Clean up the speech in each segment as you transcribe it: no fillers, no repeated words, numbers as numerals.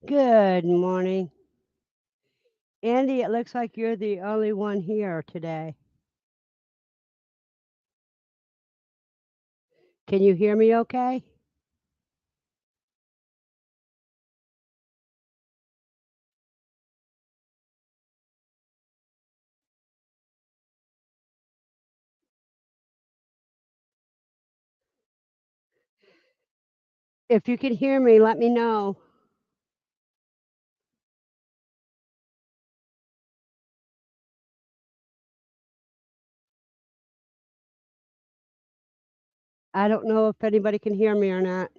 Good morning. Andy, it looks like you're the only one here today. Can you hear me okay? If you can hear me, let me know. I don't know if anybody can hear me or not.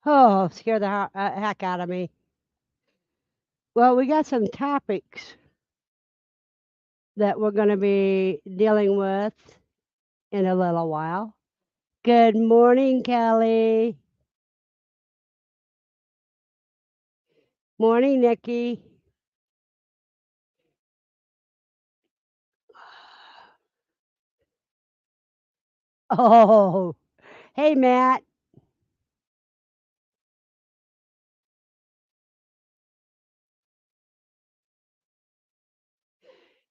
Oh, scare the heck out of me. Well, we got some topics that we're going to be dealing with in a little while. Good morning, Kelly. Morning, Nikki. Oh, hey, Matt.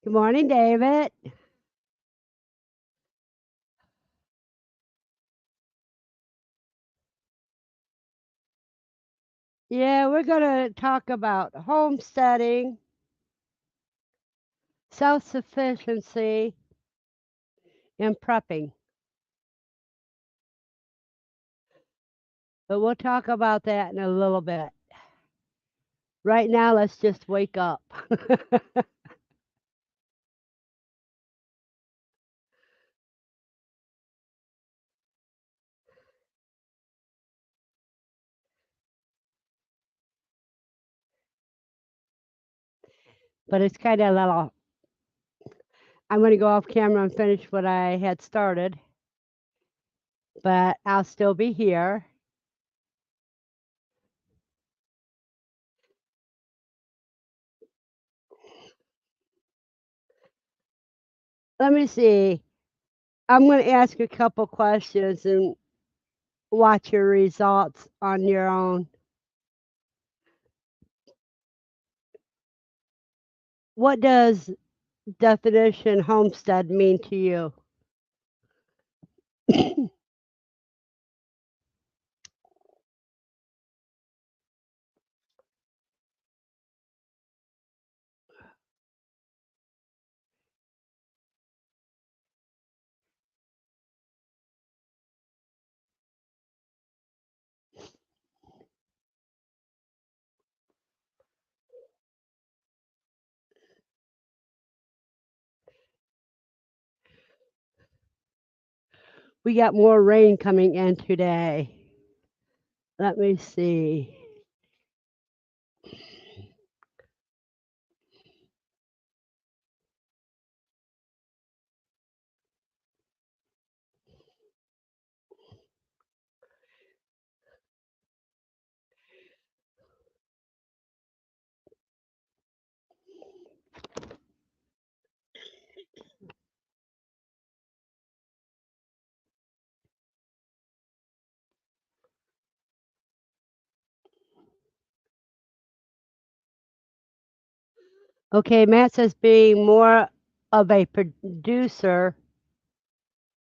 Good morning, David. Yeah, we're going to talk about homesteading, self-sufficiency, and prepping. But we'll talk about that in a little bit. Right now, let's just wake up. But it's kind of a little. I'm going to go off camera and finish what I had started, but I'll still be here. Let me see. I'm going to ask a couple questions and watch your results on your own. What does definition homestead mean to you? We got more rain coming in today. Let me see. Okay, Matt says being more of a producer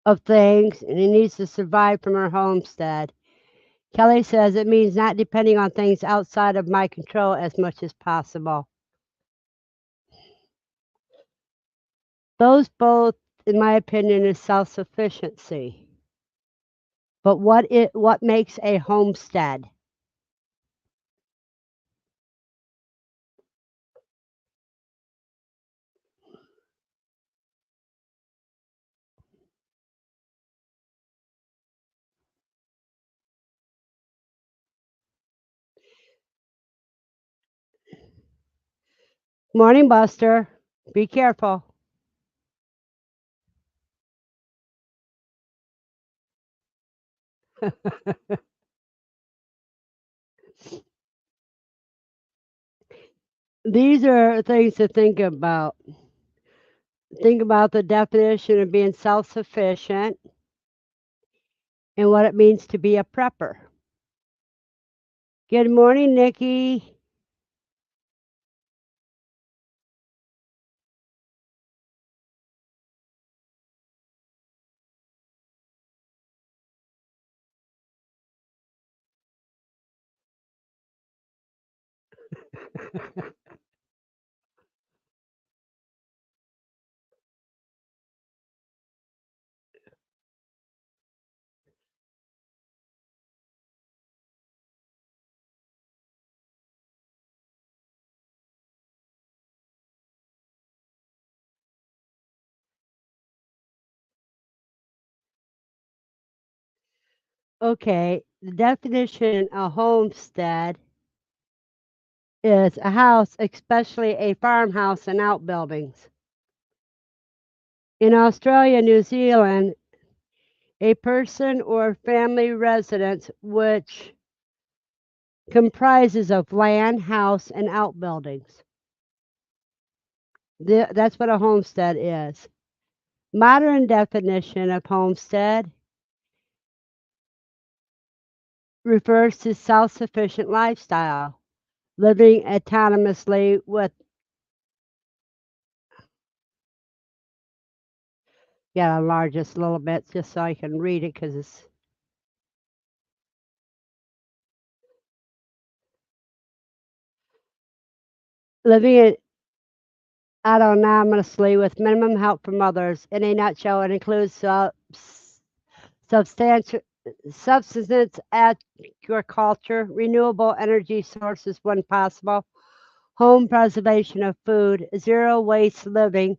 of things and he needs to survive from her homestead. Kelly says it means not depending on things outside of my control as much as possible. Those both, in my opinion, is self-sufficiency. But what makes a homestead? Morning, Buster. Be careful. These are things to think about. Think about the definition of being self sufficient. and what it means to be a prepper. Good morning, Nikki. Okay, the definition of homestead is a house, especially a farmhouse and outbuildings. In Australia and New Zealand, a person or family residence which comprises of land, house, and outbuildings. That's what a homestead is. Modern definition of homestead refers to self-sufficient lifestyle, living autonomously with, yeah, enlarge this a little bit just so I can read it because it's living autonomously with minimum help from others. In a nutshell, it includes substantial subsistence agriculture, renewable energy sources when possible, home preservation of food, zero waste living,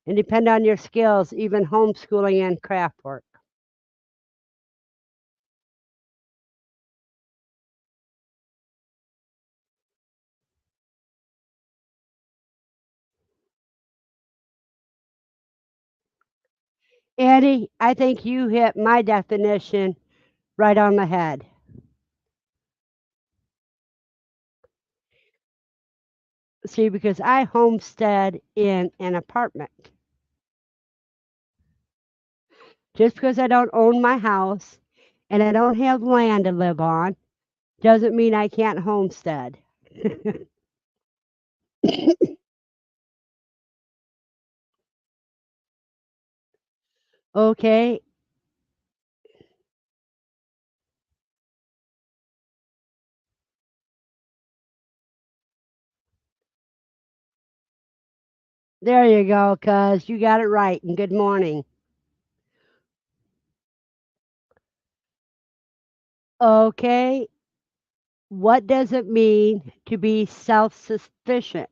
and depend on your skills, even homeschooling and craft work. Andy, I think you hit my definition right on the head. See, because I homestead in an apartment. Just because I don't own my house and I don't have land to live on doesn't mean I can't homestead. Okay, there you go, cuz you got it right. And good morning. Okay, what does it mean to be self sufficient?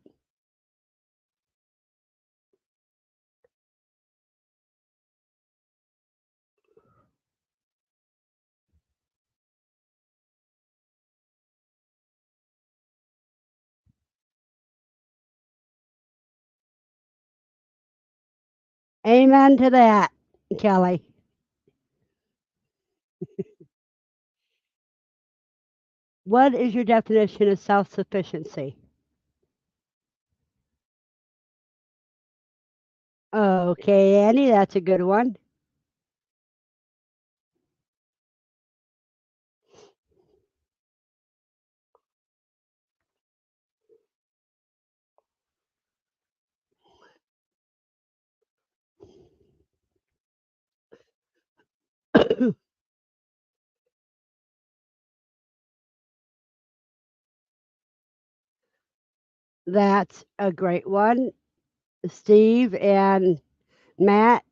Amen to that, Kelly. What is your definition of self sufficiency? Okay, Annie, that's a good one. That's a great one. Steve and Matt.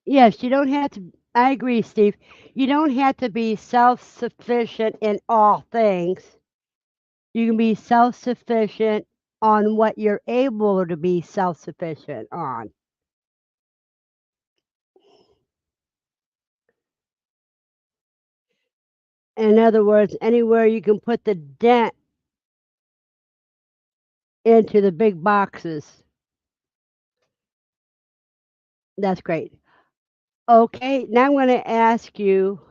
Yes, you don't have to. I agree, Steve. You don't have to be self sufficient in all things. You can be self sufficient on what you're able to be self sufficient on. In other words, anywhere you can put the dent into the big boxes. That's great. Okay, now I'm going to ask you,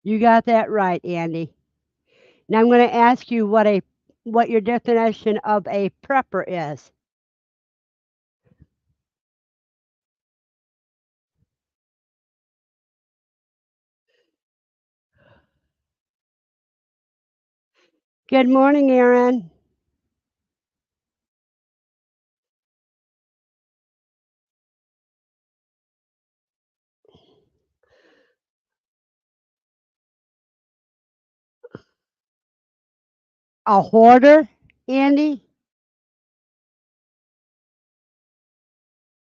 you got that right, Andy. Now I'm going to ask you what your definition of a prepper is. Good morning, Aaron. A hoarder, Andy?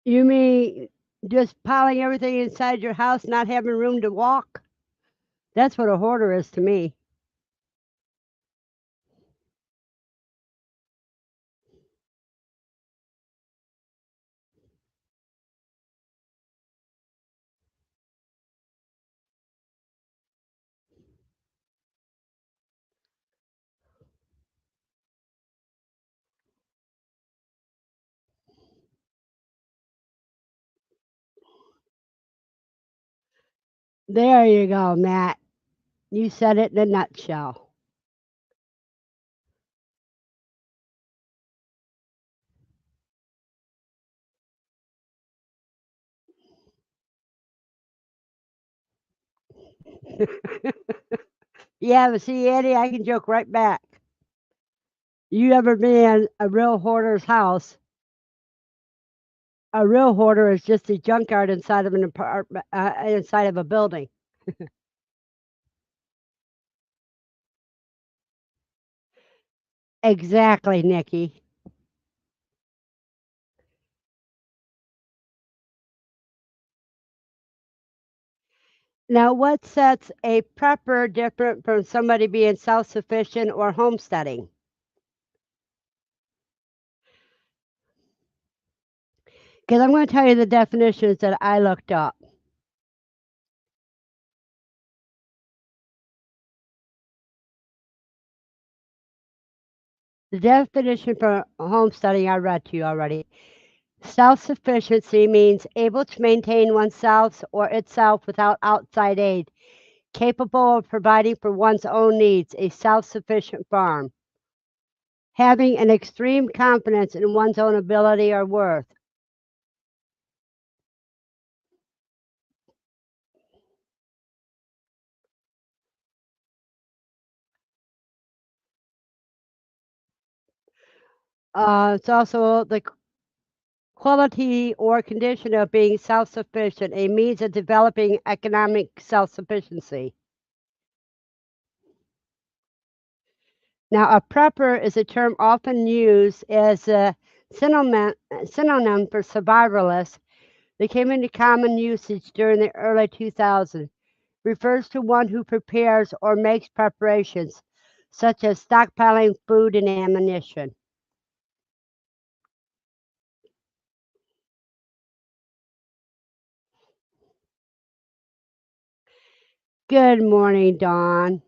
You mean just piling everything inside your house, not having room to walk? That's what a hoarder is to me. There you go, Matt. You said it in a nutshell. Yeah, but see, Andy, I can joke right back. You ever been in a real hoarder's house? A real hoarder is just a junkyard inside of an apartment, inside of a building. Exactly, Nikki. Now, what sets a prepper different from somebody being self sufficient or homesteading? Because I'm going to tell you the definitions that I looked up. The definition for homesteading I read to you already. Self sufficiency means able to maintain oneself or itself without outside aid, capable of providing for one's own needs, a self sufficient farm. Having an extreme confidence in one's own ability or worth. It's also the quality or condition of being self sufficient, a means of developing economic self sufficiency. Now, a prepper is a term often used as a synonym for survivalist that came into common usage during the early 2000s. Refers to one who prepares or makes preparations, such as stockpiling food and ammunition. Good morning, Dawn.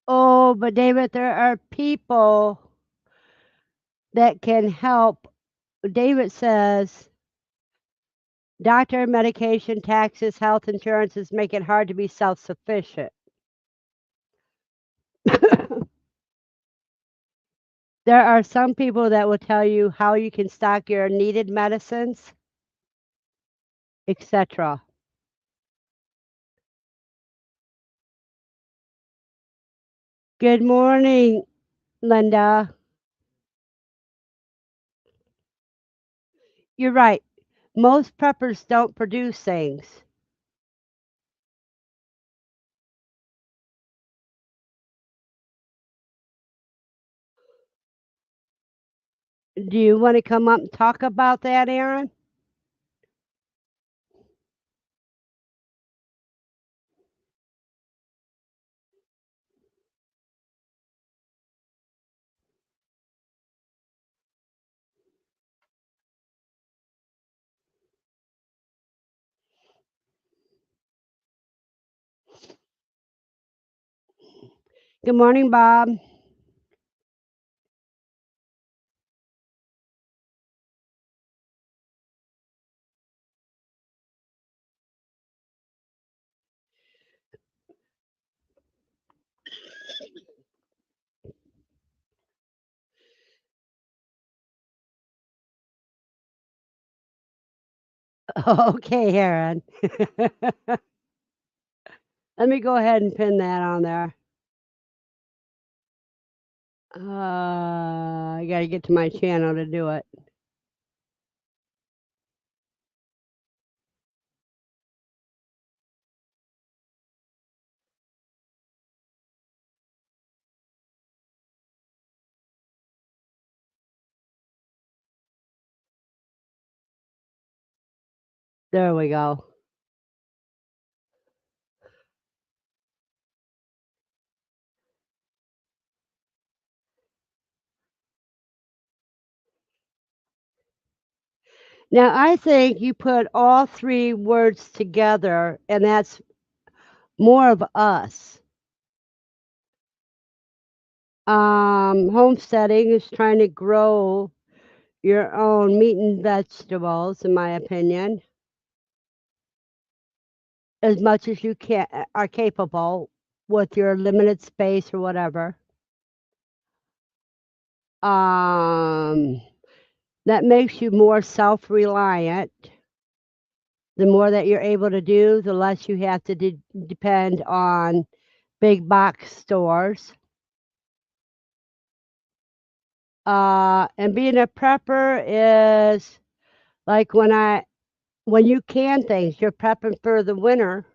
Oh, but David, there are people that can help. David says doctor, medication, taxes, health insurances make it hard to be self sufficient. There are some people that will tell you how you can stock your needed medicines, etc. Good morning, Linda. You're right. Most preppers don't produce things. Do you want to come up and talk about that, Aaron? Good morning, Bob. Okay, Aaron. Let me go ahead and pin that on there. I gotta get to my channel to do it. There we go. Now, I think you put all three words together, and that's more of us. Homesteading is trying to grow your own meat and vegetables, in my opinion, as much as you can are capable with your limited space or whatever. Um, that makes you more self-reliant. The more that you're able to do, the less you have to depend on big box stores. And being a prepper is like when you can things, you're prepping for the winter.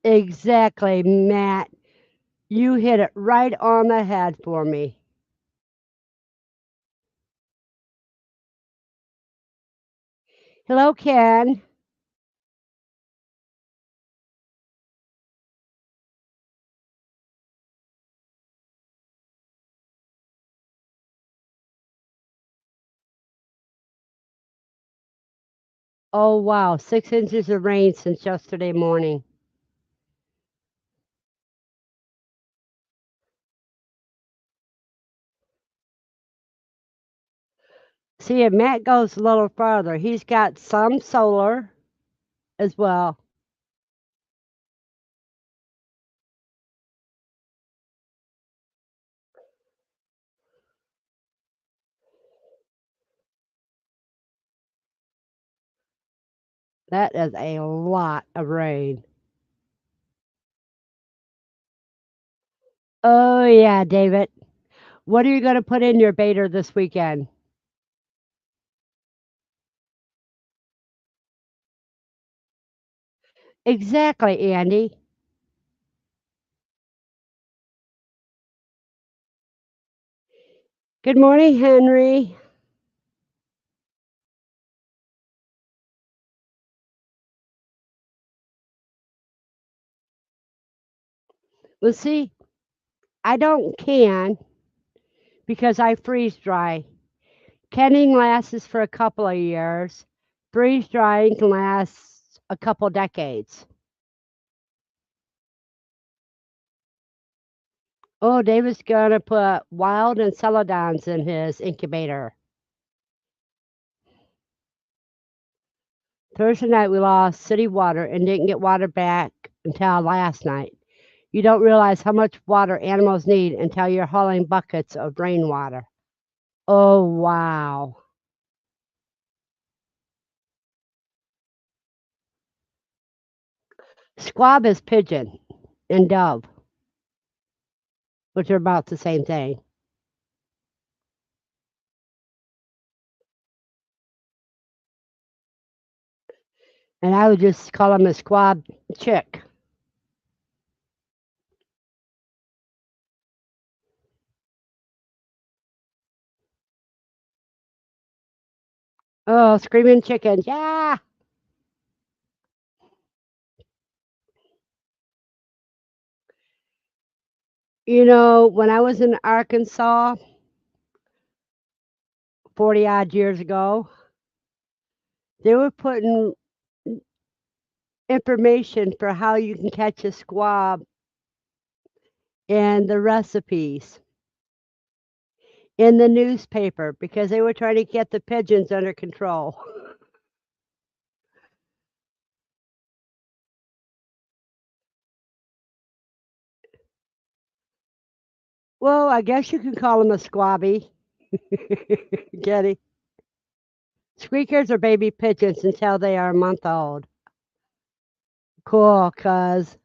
Exactly, Matt. You hit it right on the head for me. Hello, Ken. Oh, wow. 6 inches of rain since yesterday morning. See, if Matt goes a little farther, he's got some solar as well. That is a lot of rain. Oh, yeah, David. What are you going to put in your baiter this weekend? Exactly, Andy. Good morning, Henry. Well, see, I don't can because I freeze dry. Canning lasts for a couple of years. Freeze drying can last a couple decades. Oh, David's gonna put wild and celadons in his incubator. Thursday night we lost city water and didn't get water back until last night. You don't realize how much water animals need until you're hauling buckets of rainwater. Oh, wow. Squab is pigeon and dove, which are about the same thing. And I would just call him a squab chick. Oh, screaming chickens. Yeah. You know, when I was in Arkansas 40 odd years ago, they were putting information for how you can catch a squab in the recipes. in the newspaper because they were trying to get the pigeons under control. Well, I guess you can call them a squabby. Getty. Squeakers are baby pigeons until they are a month old. Cool, cuz.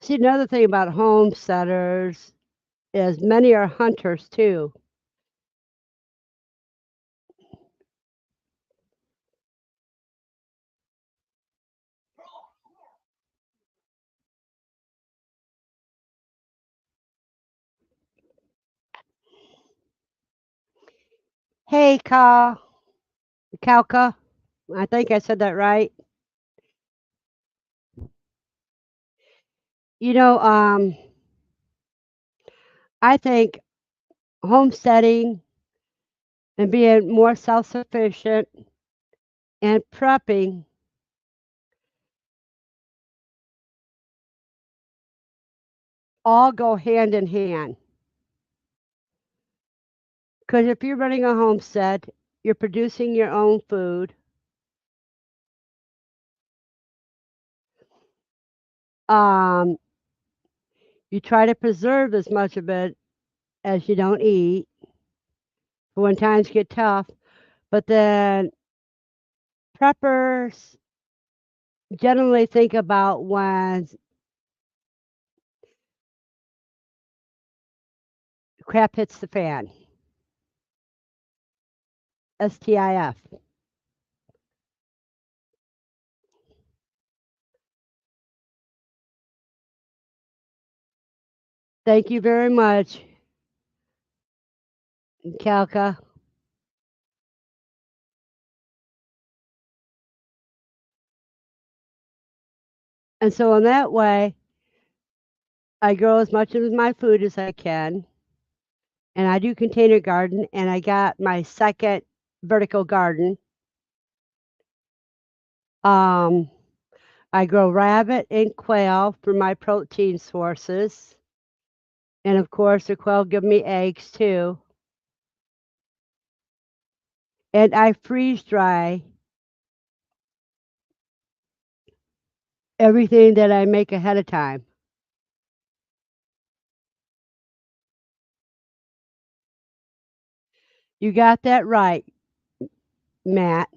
See, another thing about homesteaders is many are hunters too. Hey, Kalka. I think I said that right. You know, I think homesteading and being more self sufficient and prepping all go hand in hand. Because if you're running a homestead, you're producing your own food. Um, you try to preserve as much of it as you don't eat for when times get tough. But then preppers generally think about when crap hits the fan. STIF. Thank you very much, Kalka. And so in that way, I grow as much of my food as I can. And I do container garden, and I got my second vertical garden. Um, I grow rabbit and quail for my protein sources. And of course, the quail give me eggs too. And I freeze dry everything that I make ahead of time. You got that right, Matt.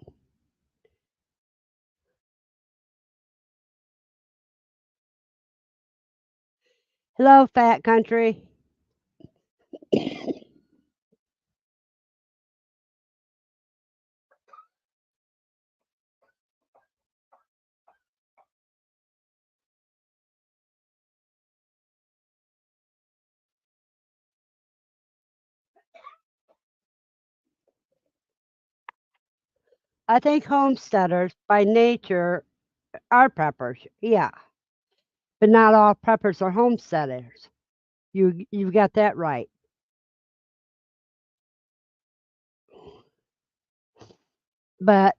Hello, fat country. I think homesteaders by nature are preppers. Yeah. But not all preppers are homesteaders. You've got that right. But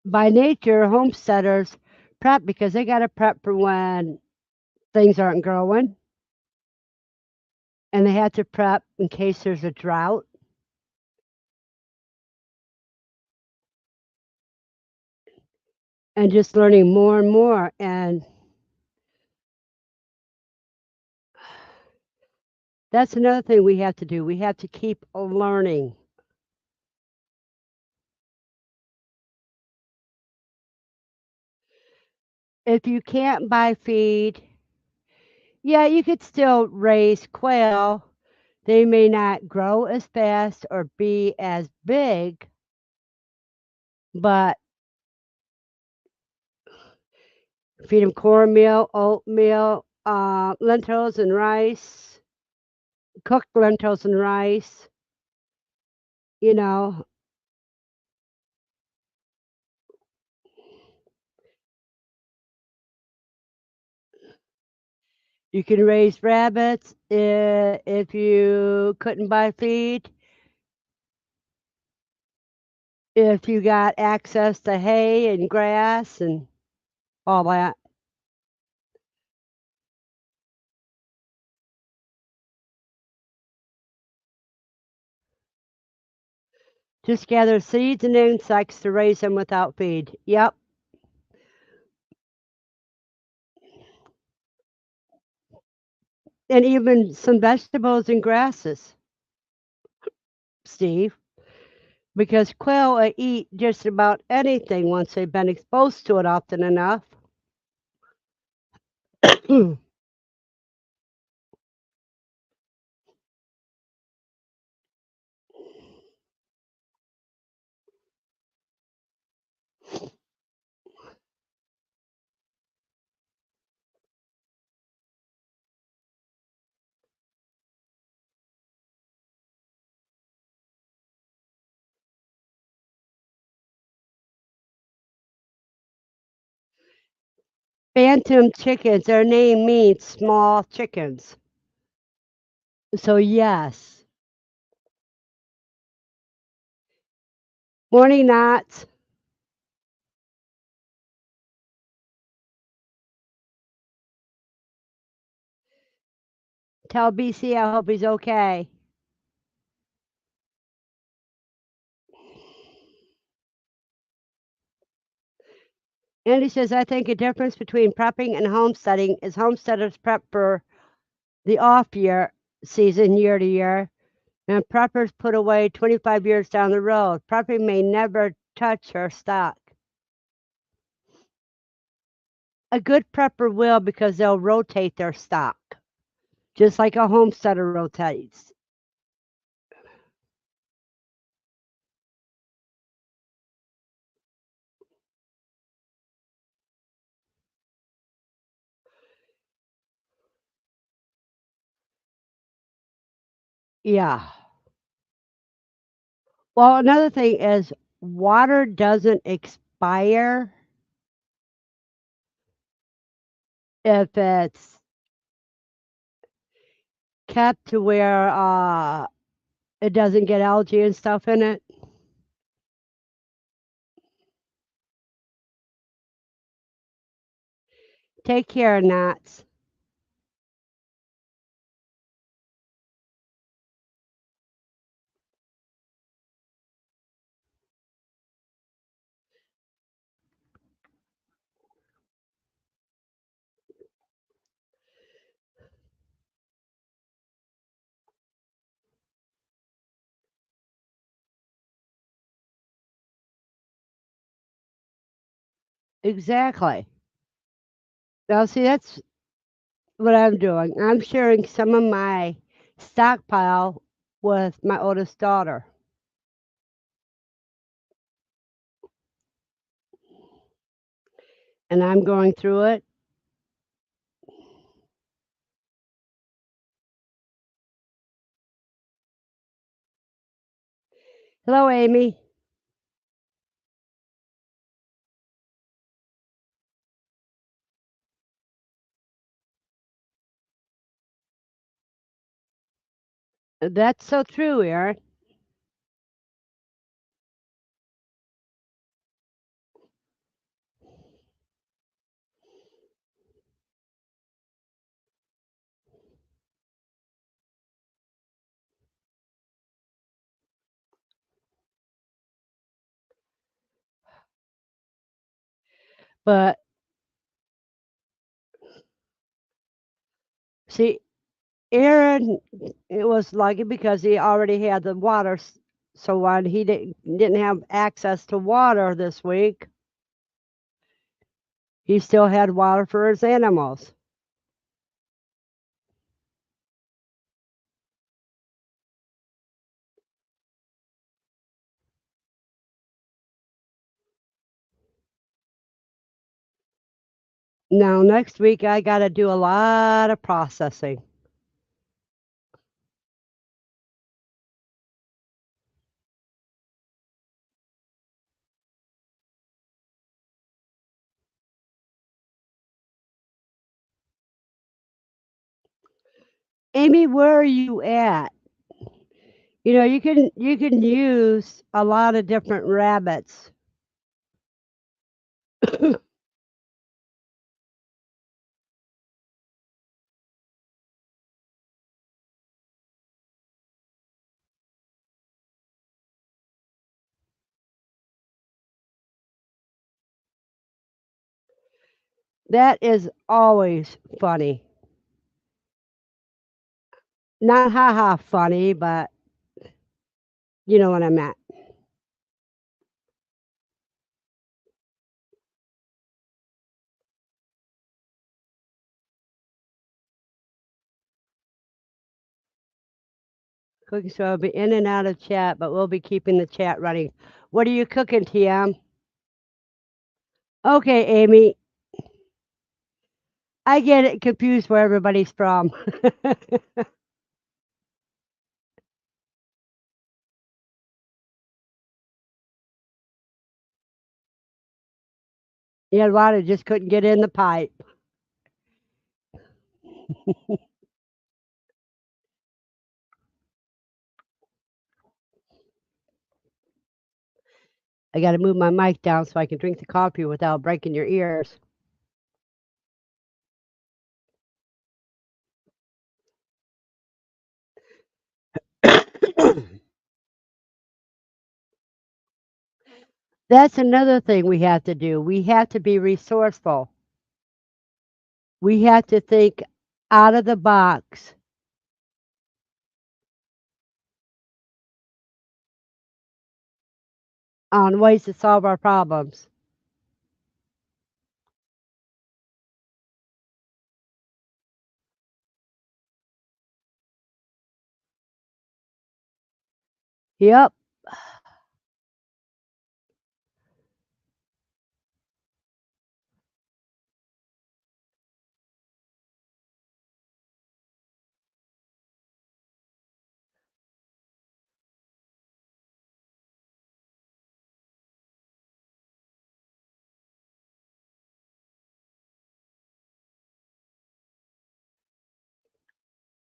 by nature, homesteaders prep because they got to prep for when things aren't growing, and they have to prep in case there's a drought. And just learning more and more. And that's another thing we have to do. We have to keep learning. If you can't buy feed, yeah, you could still raise quail. They may not grow as fast or be as big, but feed them cornmeal, oatmeal, lentils and rice, cooked lentils and rice, you know, You can raise rabbits if you couldn't buy feed, if you got access to hay and grass and all that. Just gather seeds and insects to raise them without feed. Yep. And even some vegetables and grasses, Steve, because quail will eat just about anything once they've been exposed to it often enough. Phantom chickens, their name means small chickens. So, yes. Morning, Knots. Tell BC I hope he's okay. Andy says, I think a difference between prepping and homesteading is homesteaders prep for the off year season year to year, and preppers put away 25 years down the road. Prepping may never touch her stock. A good prepper will because they'll rotate their stock, just like a homesteader rotates. Yeah. Well, another thing is water doesn't expire if it's kept to where it doesn't get algae and stuff in it. Take care, Knots. Exactly. Now, see, that's what I'm doing. I'm sharing some of my stockpile with my oldest daughter, and I'm going through it. Hello, Amy. That's so true, Erin. But see, Aaron, it was lucky because he already had the water. So when he didn't have access to water this week, he still had water for his animals. Now next week I got to do a lot of processing. Amy, where are you at? You can use a lot of different rabbits. That is always funny. Not haha funny, but you know what I meant. Cooking show will be in and out of chat, but we'll be keeping the chat running. What are you cooking, TM? Okay, Amy. I get it confused where everybody's from. Yeah, water just couldn't get in the pipe. I got to move my mic down so I can drink the coffee without breaking your ears. That's another thing we have to do. We have to be resourceful. We have to think out of the box on ways to solve our problems. Yep.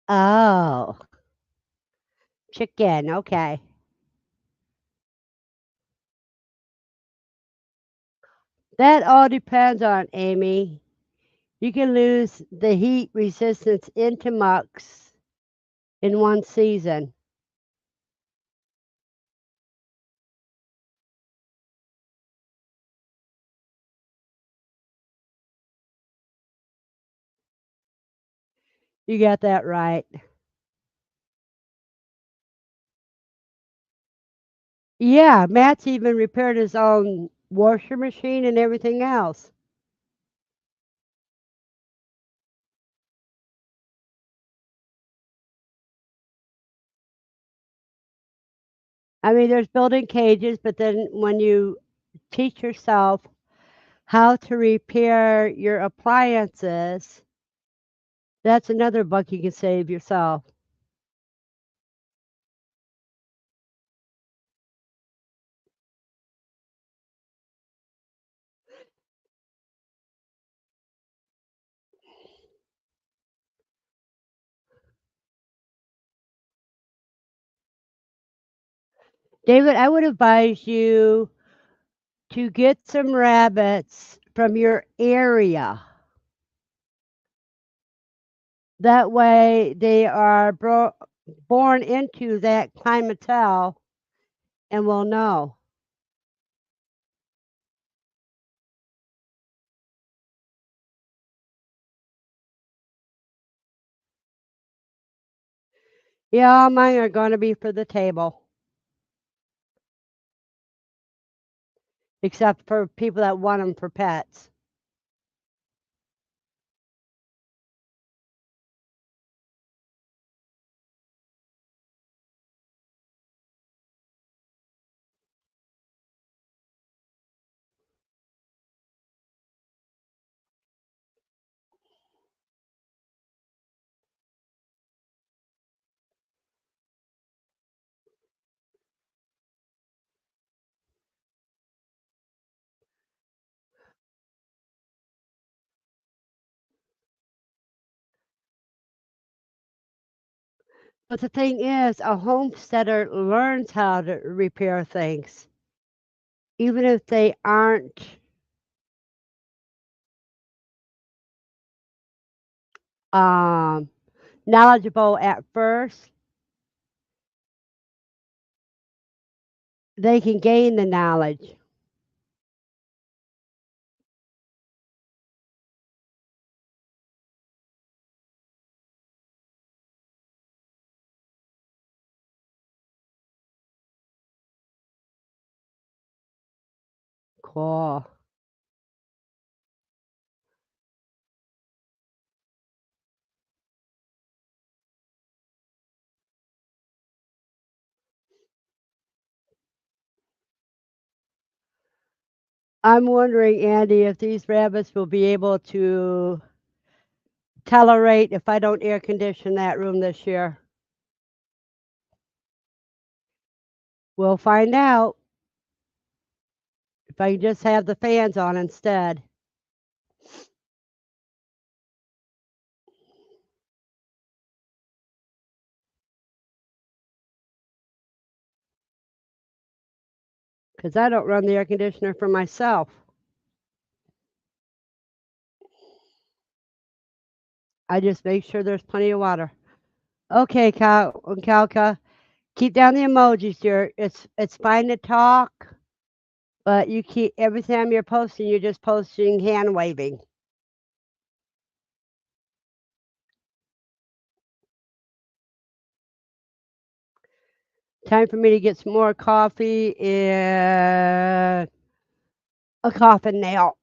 Oh, chicken. Okay. That all depends on Amy. You can lose the heat resistance into mucks in one season. You got that right. Yeah, Matt's even repaired his own washer machine and everything else. I mean, there's building cages, but then when you teach yourself how to repair your appliances, that's another buck you can save yourself. David, I would advise you to get some rabbits from your area. That way, they are born into that clientele and will know. Yeah, all mine are going to be for the table, except for people that want them for pets. But the thing is, a homesteader learns how to repair things, even if they aren't um, knowledgeable at first. They can gain the knowledge. Cool. I'm wondering, Andy, if these rabbits will be able to tolerate if I don't air condition that room this year. We'll find out if I can just have the fans on instead. Because I don't run the air conditioner for myself. I just make sure there's plenty of water. Okay, Calca, keep down the emojis, dear. It's fine to talk, but you keep every time you're posting, you're just posting hand waving. Time for me to get some more coffee and a coffin nail.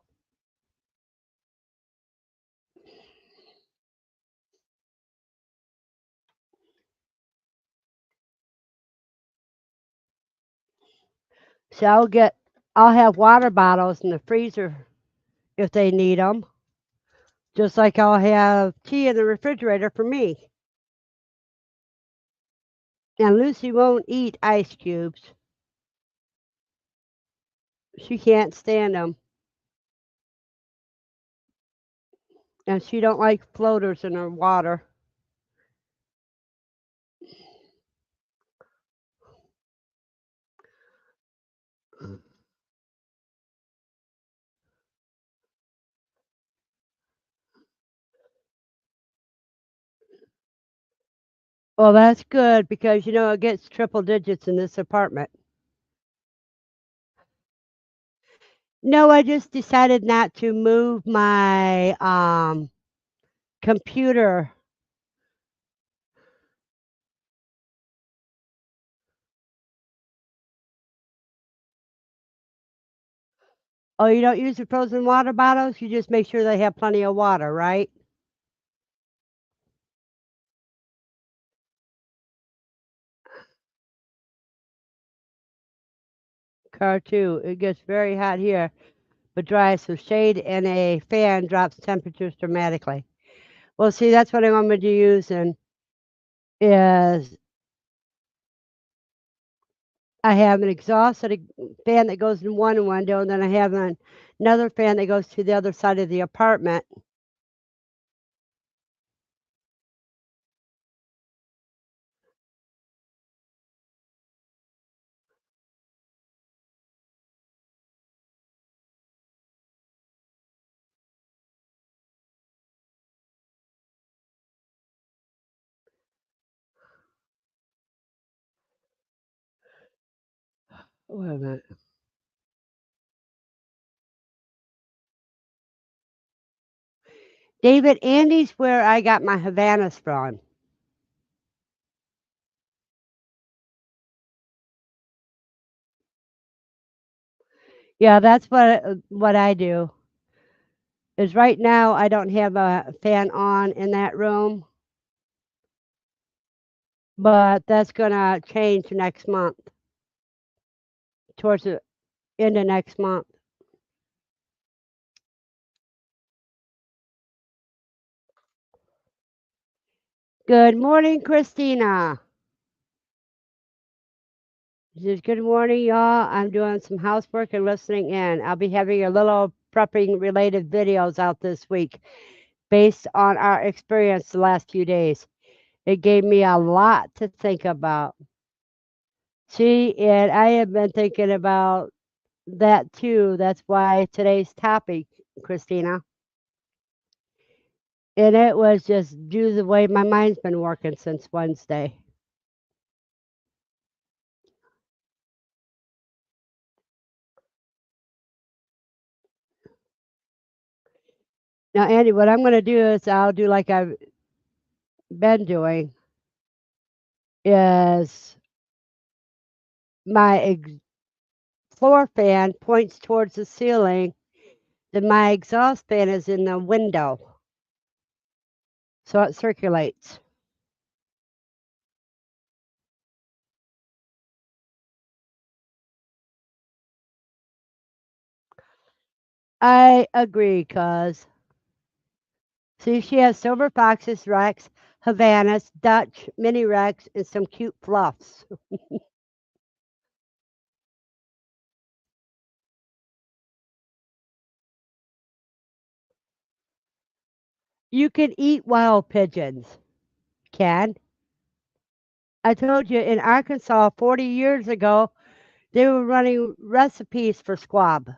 So I'll have water bottles in the freezer if they need them, just like I'll have tea in the refrigerator for me. And Lucy won't eat ice cubes. She can't stand them, and she don't like floaters in her water. Well, that's good because it gets triple digits in this apartment. No, I just decided not to move my computer. Oh, you don't use the frozen water bottles? You just make sure they have plenty of water, right? Car too. It gets very hot here, but dry, so shade and a fan drops temperatures dramatically. Well, see, that's what I'm going to be using is I have an exhaust and a fan that goes in one window, and then I have another fan that goes to the other side of the apartment. Wait a minute. David, Andy's where I got my Havanas from. Yeah, that's what I do. Is right now I don't have a fan on in that room, but that's gonna change next month, towards the end of next month. Good morning, Christina. She says, good morning, y'all. I'm doing some housework and listening in. I'll be having a little prepping related videos out this week based on our experience the last few days. It gave me a lot to think about. See, and I have been thinking about that too. That's why today's topic, Christina. And it was just due to the way my mind's been working since Wednesday. Now, Andy, what I'm going to do is I'll do like I've been doing is my floor fan points towards the ceiling, then my exhaust fan is in the window, so it circulates. I agree, cuz see, she has silver foxes, Rex, Havanas, Dutch, mini Rex, and some cute fluffs. You can eat wild pigeons, Ken. I told you in Arkansas 40 years ago, they were running recipes for squab.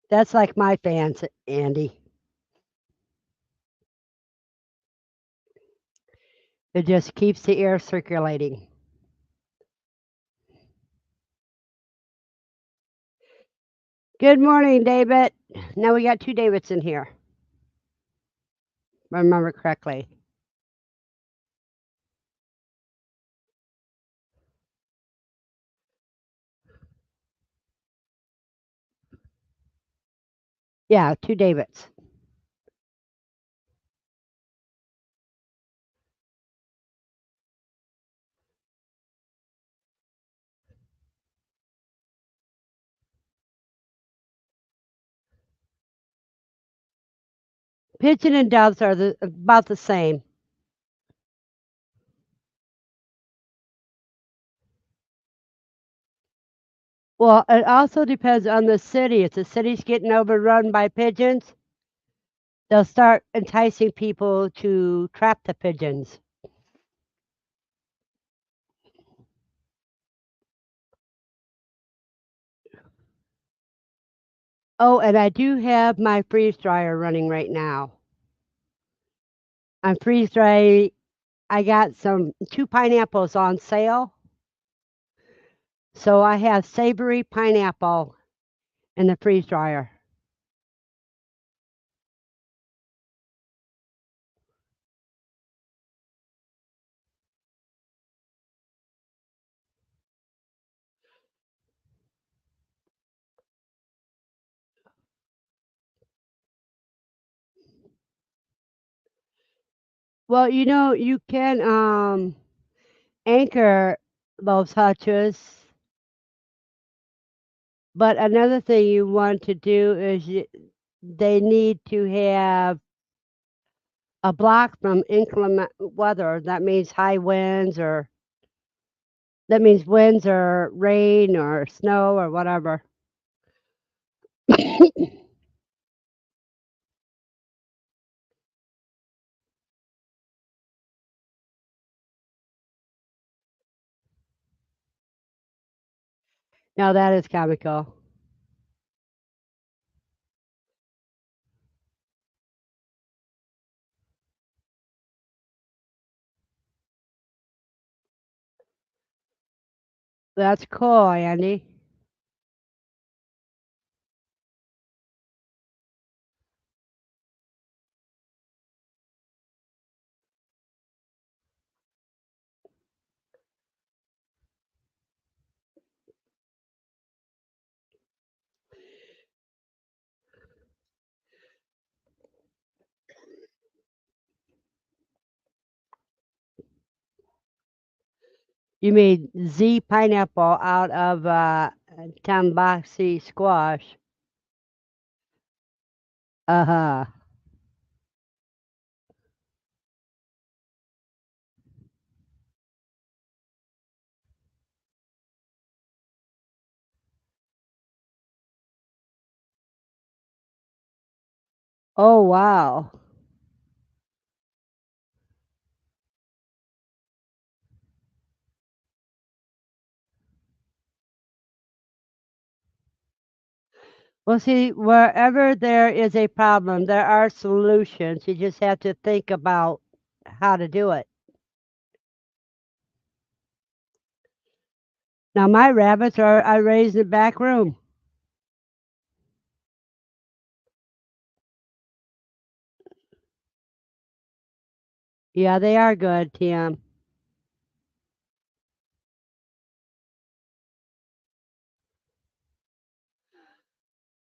That's like my fans, Andy. It just keeps the air circulating. Good morning, David. Now we got two Davids in here. If I remember correctly. Yeah, two Davids. Pigeon and doves are about the same. Well, it also depends on the city. If the city's getting overrun by pigeons, they'll start enticing people to trap the pigeons. Oh, and I do have my freeze dryer running right now. I'm freeze drying. I got some two pineapples on sale. So I have savory pineapple in the freeze dryer. Well, you can anchor those hutches, but another thing you want to do is they need to have a block from inclement weather. That means high winds or that means winds or rain or snow or whatever. Now that is comical. That's cool, Andy. You made Z pineapple out of tambasi squash. Uh huh. Oh, wow. Well, see, wherever there is a problem, there are solutions. You just have to think about how to do it. Now, my rabbits are I raised in the back room. Yeah, they are good, Tim.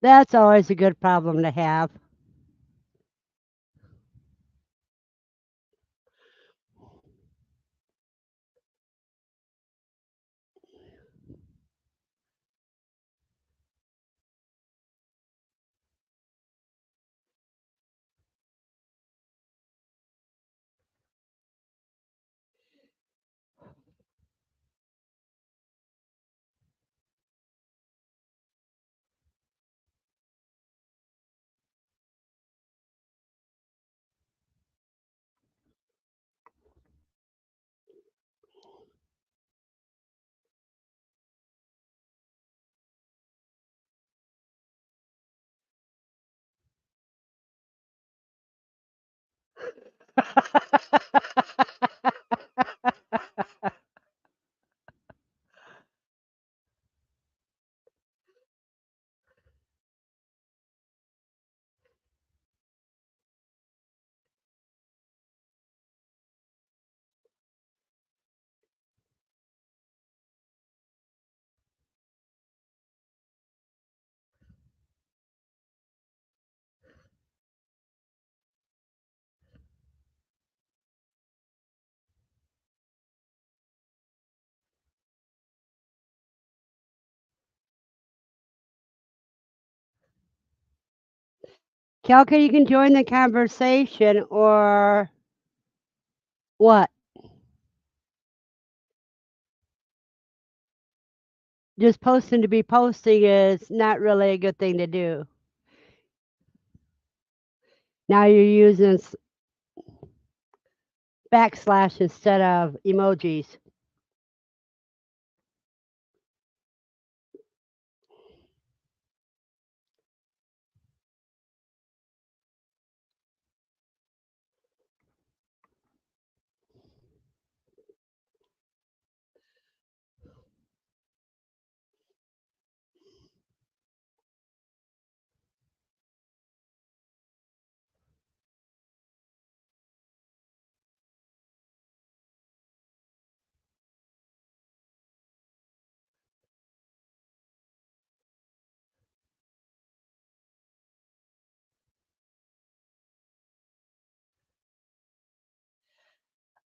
That's always a good problem to have. Kelka, you can join the conversation or what? Just posting to be posting is not really a good thing to do. Now you're using backslash instead of emojis.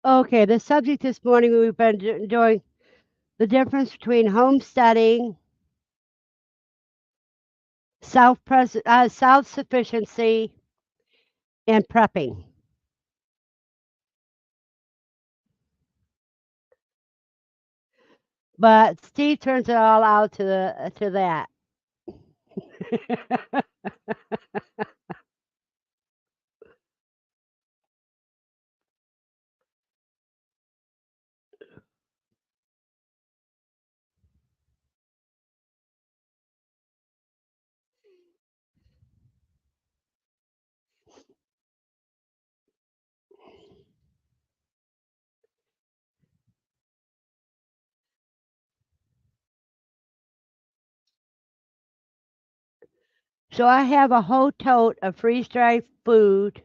Okay, the subject this morning we've been doing the difference between homesteading, self-sufficiency, and prepping. But Steve turns it all out to that. So I have a whole tote of freeze-dried food.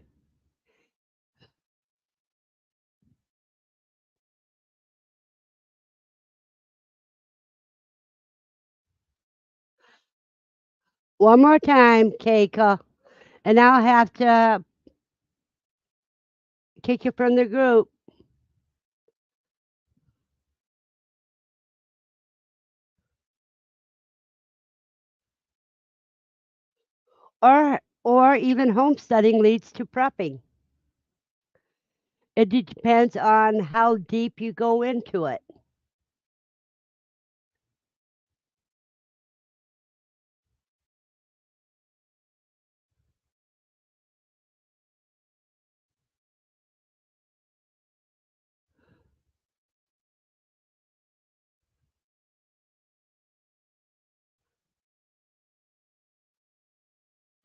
One more time, Keika, and I'll have to kick you from the group. Or even homesteading leads to prepping. It depends on how deep you go into it.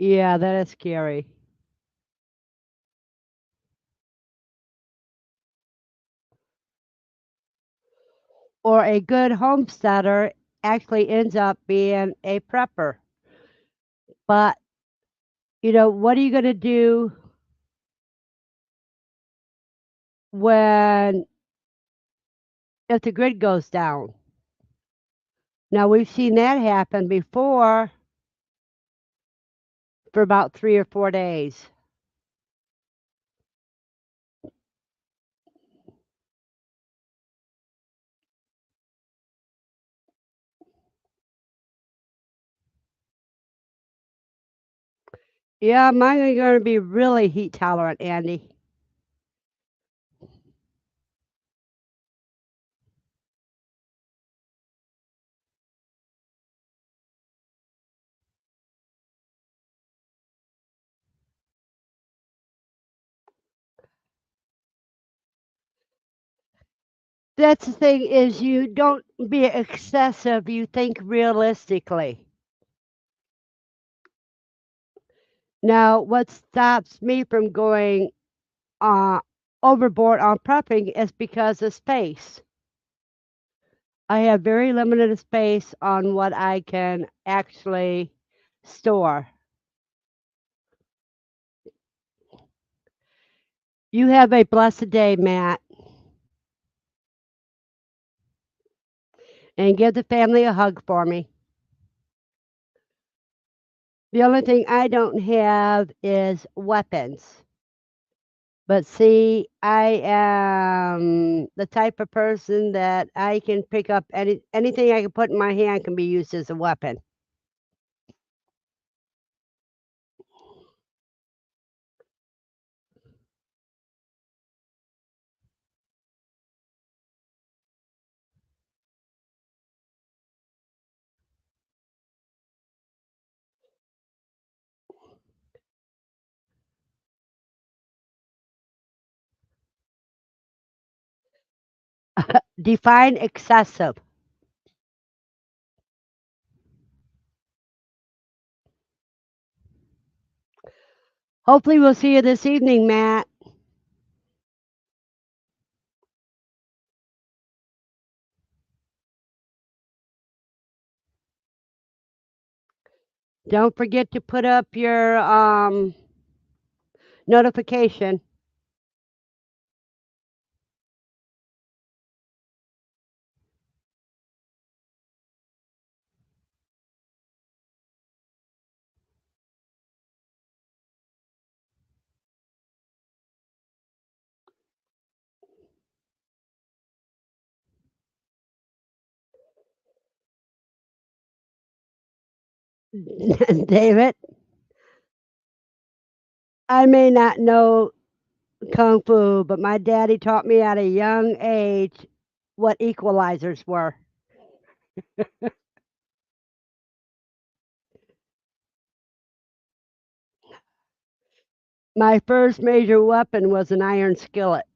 Yeah, that is scary. Or a good homesteader actually ends up being a prepper. But, what are you going to do when if the grid goes down? Now, we've seen that happen before for about 3 or 4 days. Yeah, mine are going to be really heat tolerant, Andy. That's the thing is you don't be excessive, you think realistically. Now, what stops me from going uh, overboard on prepping is because of space. I have very limited space on what I can actually store. You have a blessed day, Matt, and give the family a hug for me. The only thing I don't have is weapons. But see, I am the type of person that I can pick up anything I can put in my hand can be used as a weapon. Define excessive. Hopefully, we'll see you this evening, Matt. Don't forget to put up your notification. David, I may not know Kung Fu, but my daddy taught me at a young age what equalizers were. My first major weapon was an iron skillet.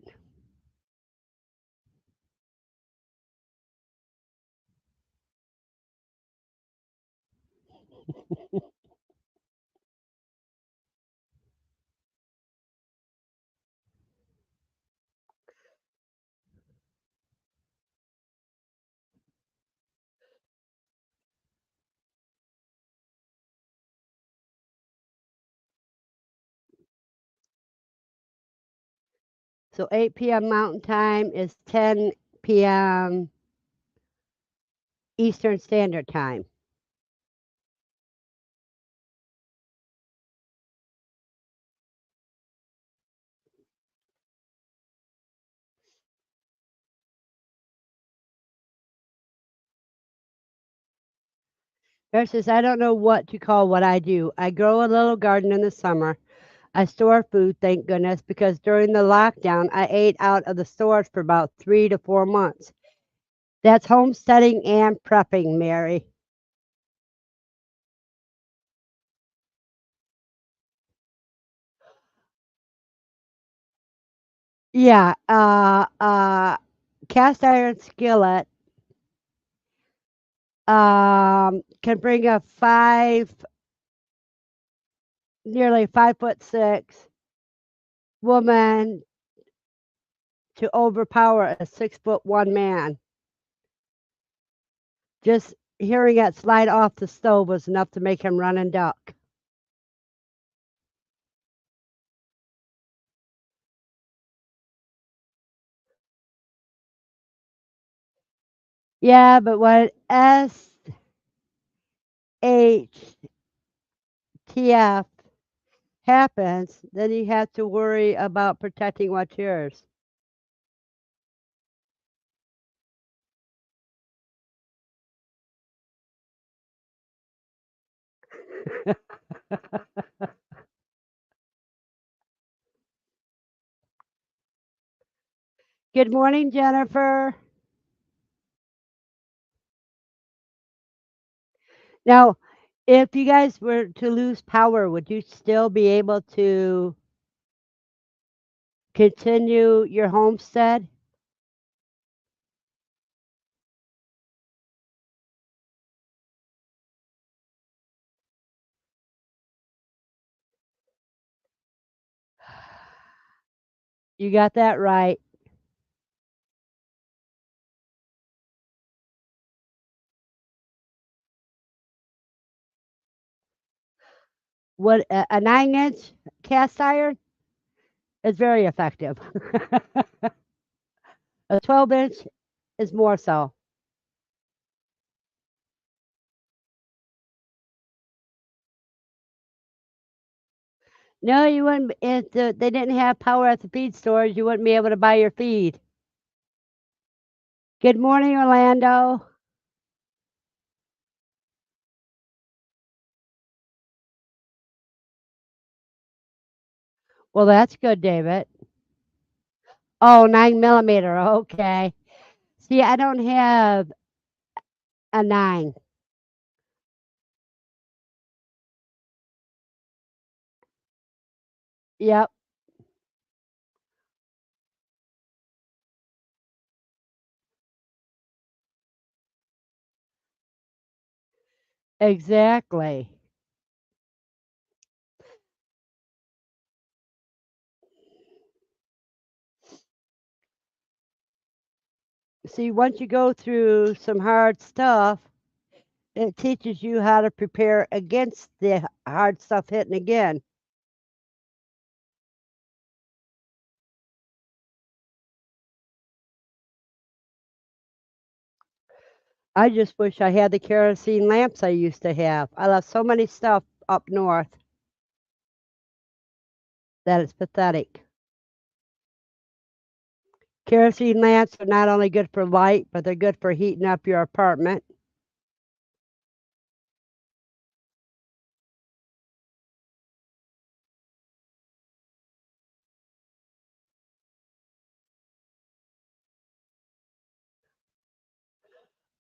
So 8 p.m. Mountain Time is 10 p.m. Eastern Standard Time. Versus, I don't know what to call what I do. I grow a little garden in the summer. I store food, thank goodness, because during the lockdown, I ate out of the stores for about 3 to 4 months. That's homesteading and prepping, Mary. Yeah, cast iron skillet can bring up 5 nearly 5'6" woman to overpower a 6'1" man. Just hearing it slide off the stove was enough to make him run and duck. Yeah, but when SHTF happens, then you have to worry about protecting what's yours. Good morning, Jennifer. Now, if you guys were to lose power, would you still be able to continue your homestead? You got that right. What a 9-inch cast iron is very effective. A 12-inch is more so. No, you wouldn't. If they didn't have power at the feed stores, you wouldn't be able to buy your feed. Good morning, Orlando. Well, that's good, David. Oh, 9 millimeter. Okay. See, I don't have a 9. Yep, exactly. See, once you go through some hard stuff, it teaches you how to prepare against the hard stuff hitting again. I just wish I had the kerosene lamps I used to have. I left so many stuff up north that it's pathetic. Kerosene lamps are not only good for light, but they're good for heating up your apartment.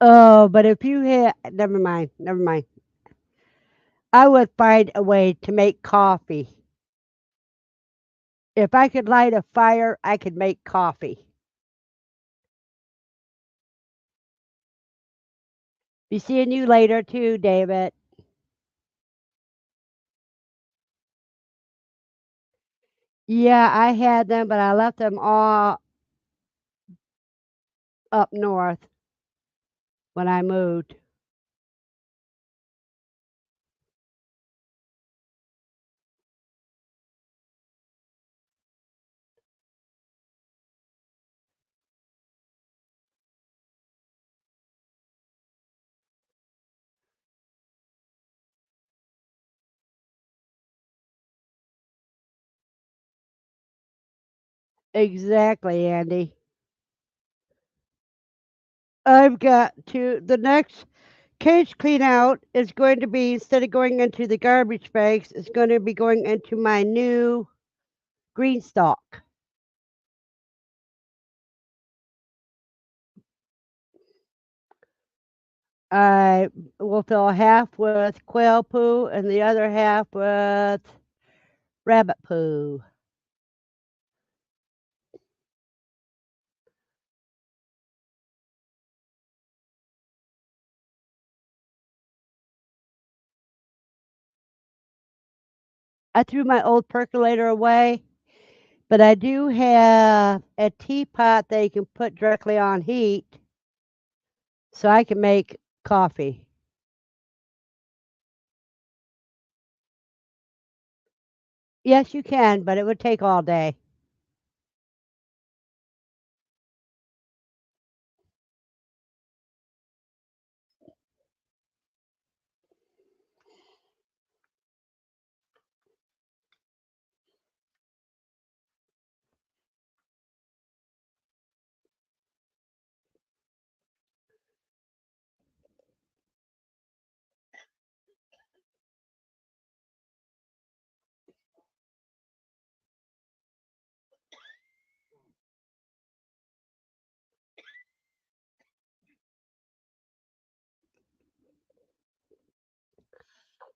Oh, but if you had, never mind, never mind. I would find a way to make coffee. If I could light a fire, I could make coffee. Be seeing you later too, David. Yeah, I had them, but I left them all up north when I moved. Exactly, Andy. I've got to, the next cage clean out is going to be, instead of going into the garbage bags, it's going to be going into my new green stalk. I will fill half with quail poo and the other half with rabbit poo. I threw my old percolator away, but I do have a teapot that you can put directly on heat so I can make coffee. Yes, you can, but it would take all day.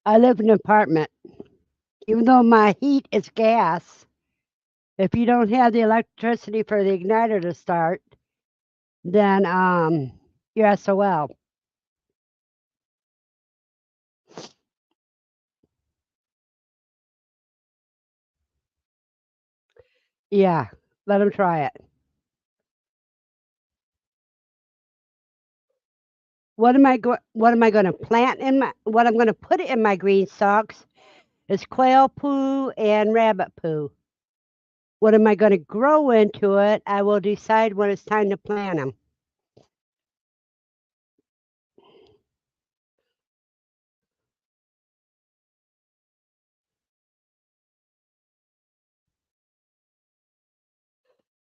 I live in an apartment. Even though my heat is gas, if you don't have the electricity for the igniter to start, then you're SOL. Yeah, let them try it. What am I going to plant in my what I'm going to put in my green stalks is quail poo and rabbit poo. What am I going to grow into it? I will decide when it's time to plant them.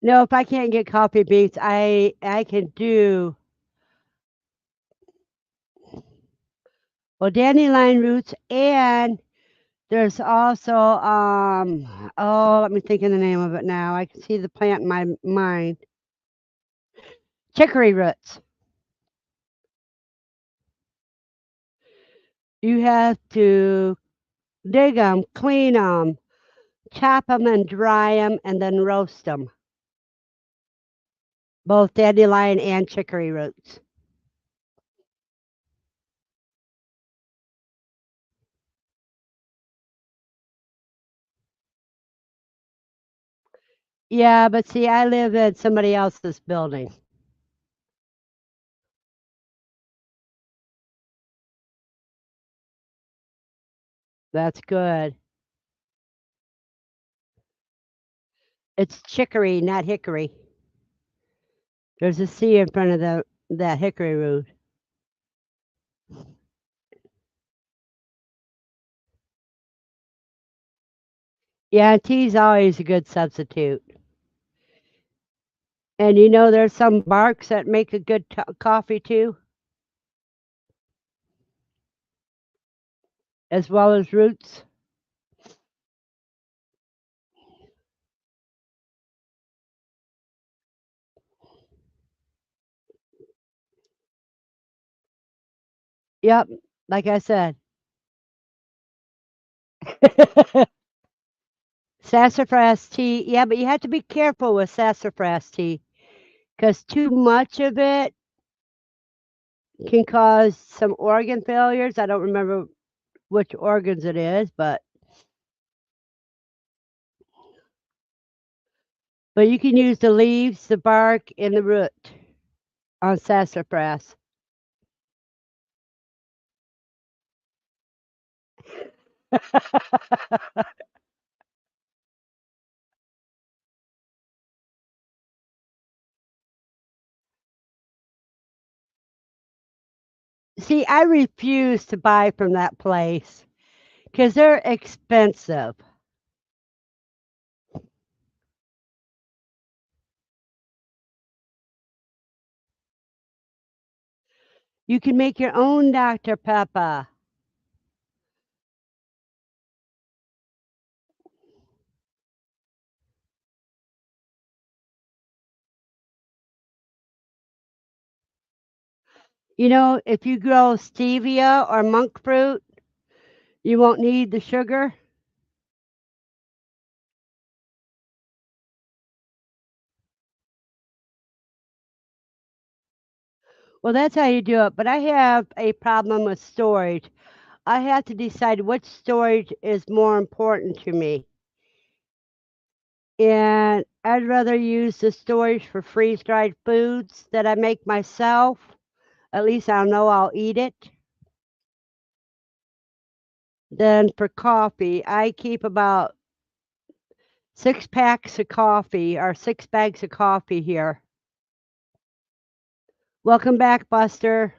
No, if I can't get coffee beans, I can do well dandelion roots, and there's also oh, let me think of the name of it now. I can see the plant in my mind. Chicory roots. You have to dig them, clean them, chop them, and dry them, and then roast them. Both dandelion and chicory roots. Yeah, but see, I live in somebody else's building. That's good. It's chicory, not hickory. There's a C in front of that hickory root. Yeah, tea's always a good substitute. And you know, there's some barks that make a good coffee too, as well as roots. Yep, like I said. Sassafras tea. Yeah, but you have to be careful with sassafras tea because too much of it can cause some organ failures. I don't remember which organs it is, but you can use the leaves, the bark, and the root on sassafras. See, I refuse to buy from that place because they're expensive. You can make your own Dr. Pepper. You know, if you grow stevia or monk fruit, you won't need the sugar. Well, that's how you do it. But I have a problem with storage. I have to decide which storage is more important to me. And I'd rather use the storage for freeze dried foods that I make myself. At least I'll know I'll eat it. Then for coffee, I keep about 6 packs of coffee or 6 bags of coffee here. Welcome back, Buster.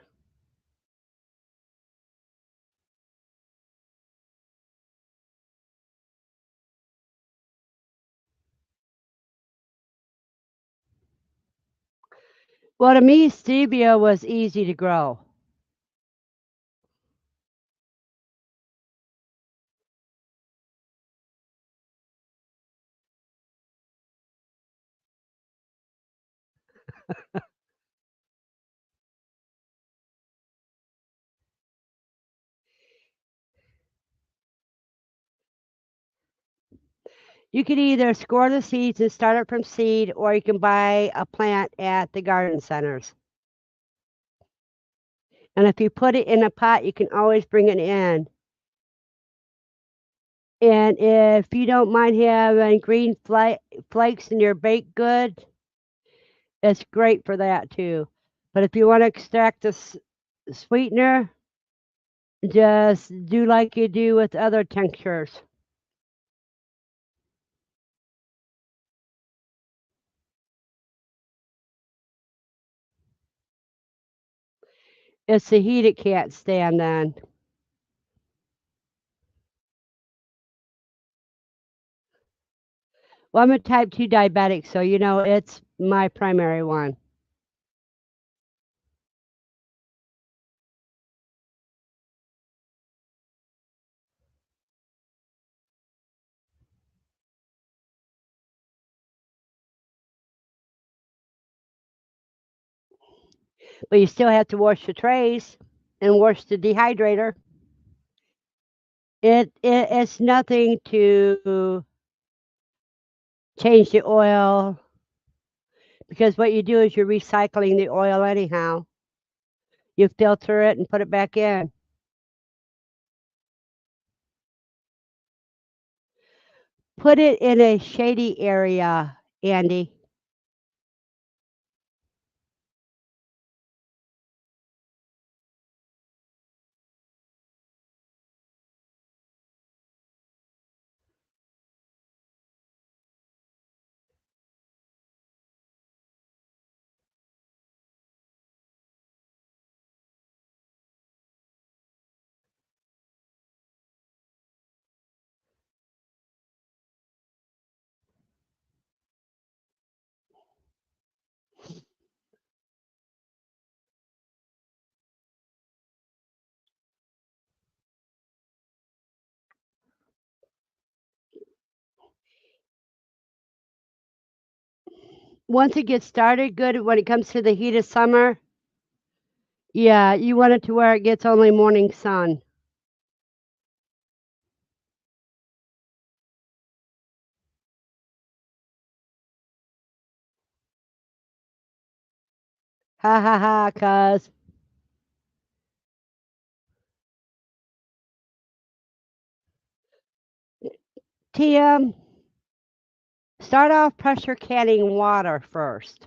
Well, to me, stevia was easy to grow. You can either score the seeds and start it from seed, or you can buy a plant at the garden centers. And if you put it in a pot, you can always bring it in. And if you don't mind having green flakes in your baked good, it's great for that too. But if you want to extract the sweetener, just do like you do with other tinctures. It's the heat it can't stand then. Well, I'm a type 2 diabetic, so it's my primary one. But you still have to wash the trays and wash the dehydrator. It's nothing to change the oil because what you do is you're recycling the oil anyhow. You filter it and put it back in. Put it in a shady area, Andy. Once it gets started good, when it comes to the heat of summer, yeah, you want it to where it gets only morning sun. Ha ha ha, cuz. TM, start off pressure canning water first.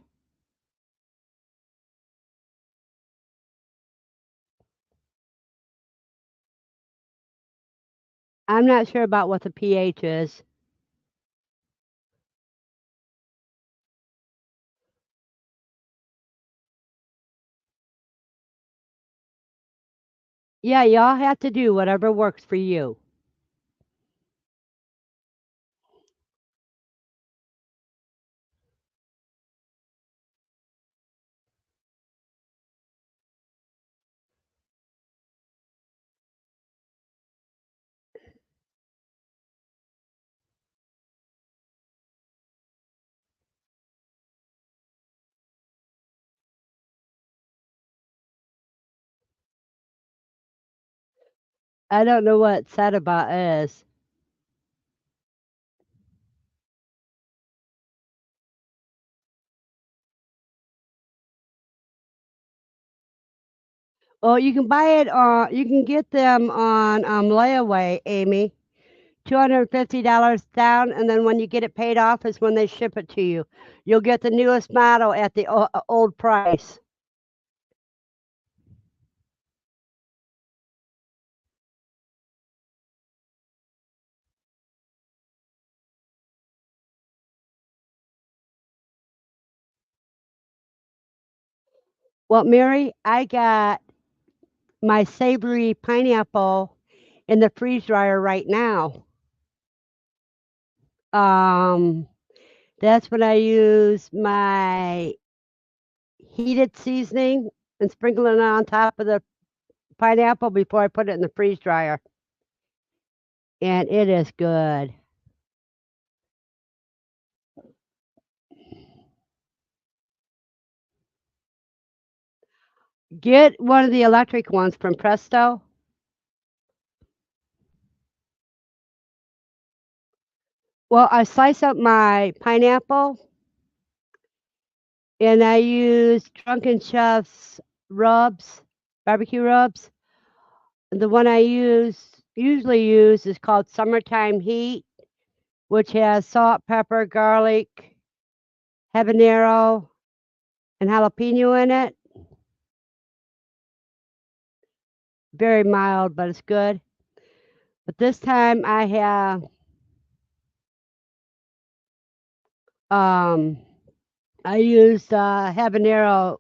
I'm not sure about what the pH is. Yeah, y'all have to do whatever works for you. I don't know what Sadaba is. Well, you can buy it on. You can get them on layaway, Amy. $250 down, and then when you get it paid off is when they ship it to you. You'll get the newest model at the old price. Well, Mary, I got my savory pineapple in the freeze dryer right now. Um, that's when I use my heated seasoning and sprinkle it on top of the pineapple before I put it in the freeze dryer. And it is good. Get one of the electric ones from Presto. Well, I slice up my pineapple and I use Drunken Chef's rubs, barbecue rubs. The one I usually use is called Summertime Heat, which has salt, pepper, garlic, habanero, and jalapeno in it. Very mild, but it's good. But this time I have um I used habanero,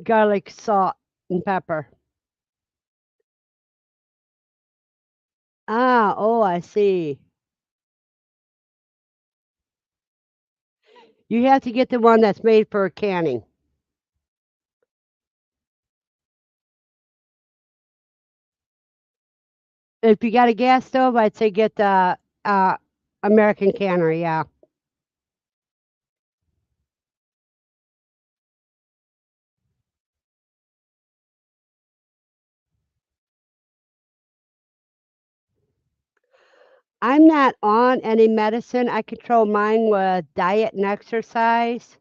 garlic, salt, and pepper. Ah, oh, I see. You have to get the one that's made for canning. If you got a gas stove, I'd say get the American canner. Yeah, I'm not on any medicine. I control mine with diet and exercise.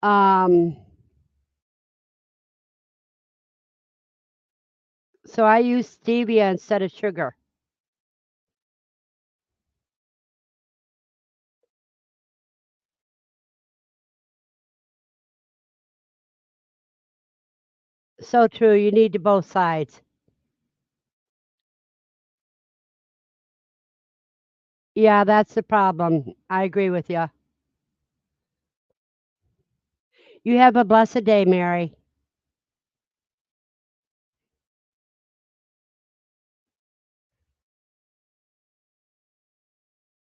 Um, so I use stevia instead of sugar. So true. You need to both sides. Yeah, that's the problem. I agree with you. You have a blessed day, Mary.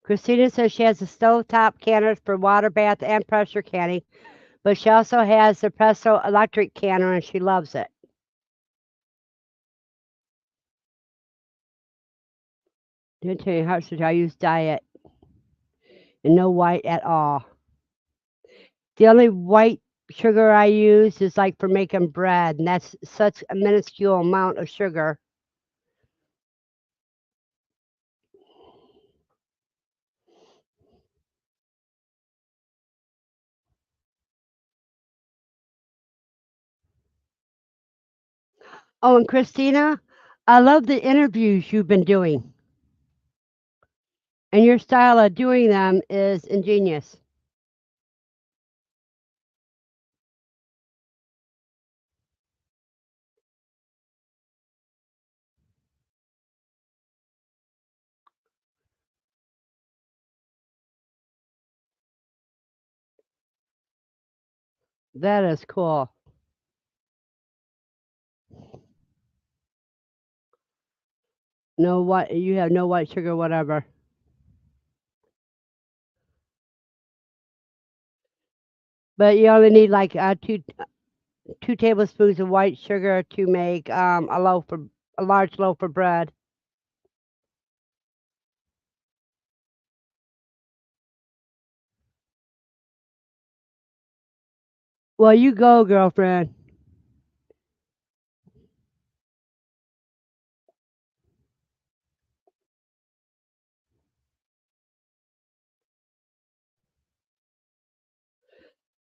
Christina says she has a stovetop canner for water bath and pressure canning, but she also has the Presto electric canner and she loves it. Didn't tell you how much I use diet and no white at all. The only white sugar I use is like for making bread, and that's such a minuscule amount of sugar. Oh, and Christina, I love the interviews you've been doing, and your style of doing them is ingenious. That is cool. No what you have no white sugar, whatever. But you only need like two tablespoons of white sugar to make a large loaf of bread. Well, you go, girlfriend.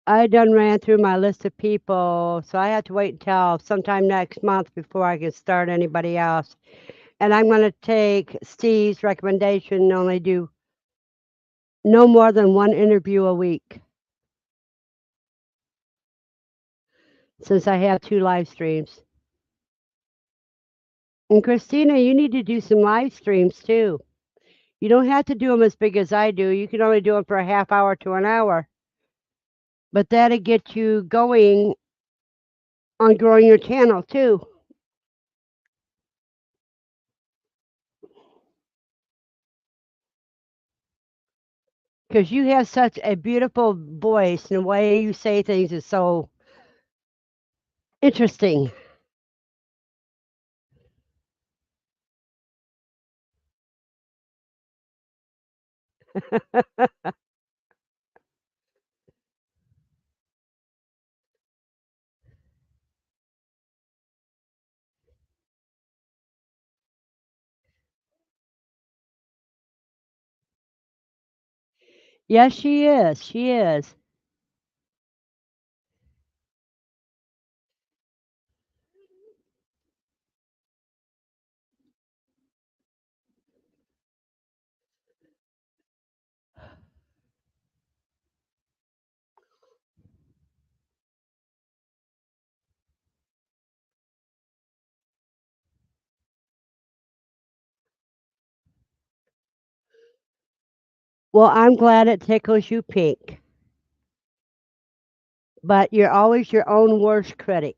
I done ran through my list of people, so I have to wait until sometime next month before I can start anybody else. And I'm going to take Steve's recommendation and only do no more than one interview a week since I have 2 live streams. And Christina, you need to do some live streams too. You don't have to do them as big as I do. You can only do them for a half hour to an hour. But that'll get you going on growing your channel too. Because you have such a beautiful voice and the way you say things is so interesting. Yes, she is. She is. Well, I'm glad it tickles you pink, but you're always your own worst critic.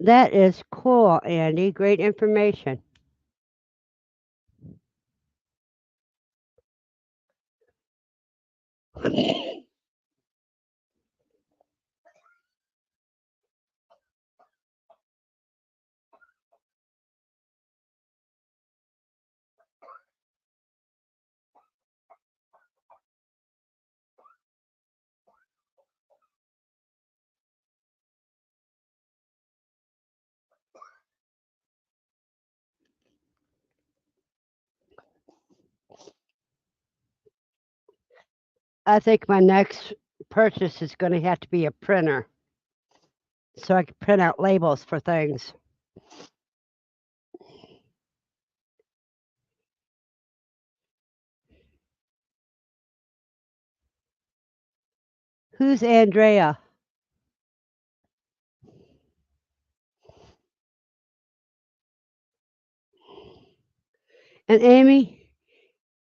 That is cool, Andy. Great information. I think my next purchase is going to have to be a printer so I can print out labels for things. Who's Andrea? And Amy,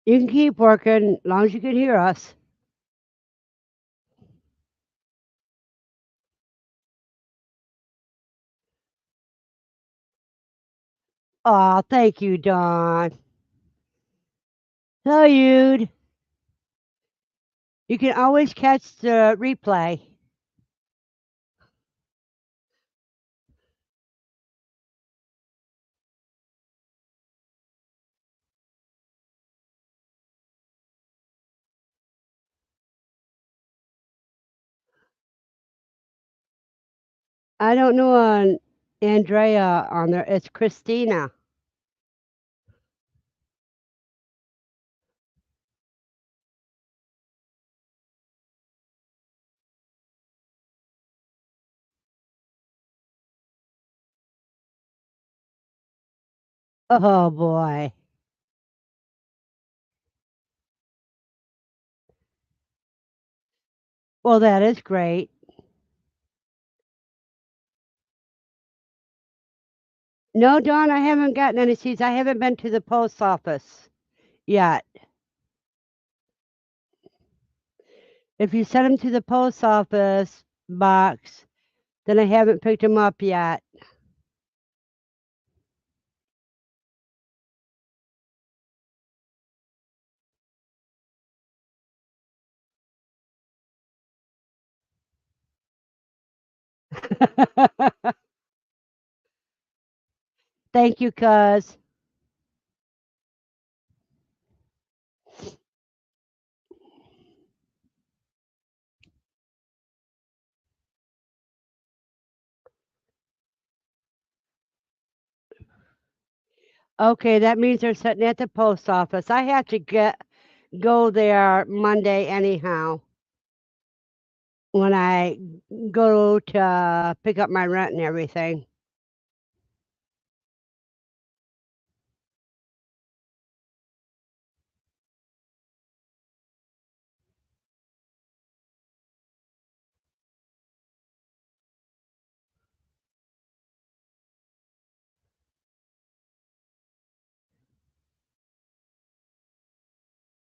you can keep working as long as you can hear us. Oh, thank you, Dawn. So, you can always catch the replay. I don't know on Andrea on there. It's Christina. Oh boy. Well, that is great. No, Dawn, I haven't gotten any seeds. I haven't been to the post office yet. If you send them to the post office box, then I haven't picked them up yet. Thank you, cuz. Okay, that means they're sitting at the post office. I have to go there Monday anyhow when I go to pick up my rent and everything.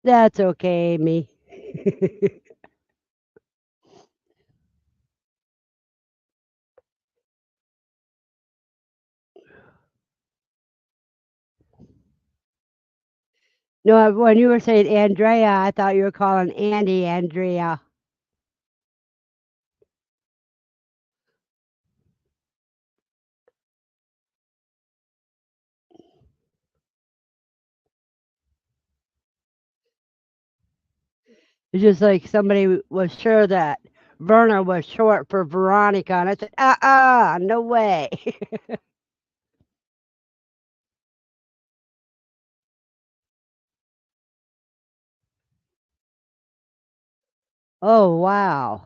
That's okay, me. No, when you were saying Andrea, I thought you were calling Andy Andrea. It's just like somebody was sure that Verna was short for Veronica, and I said, no way. Oh, wow.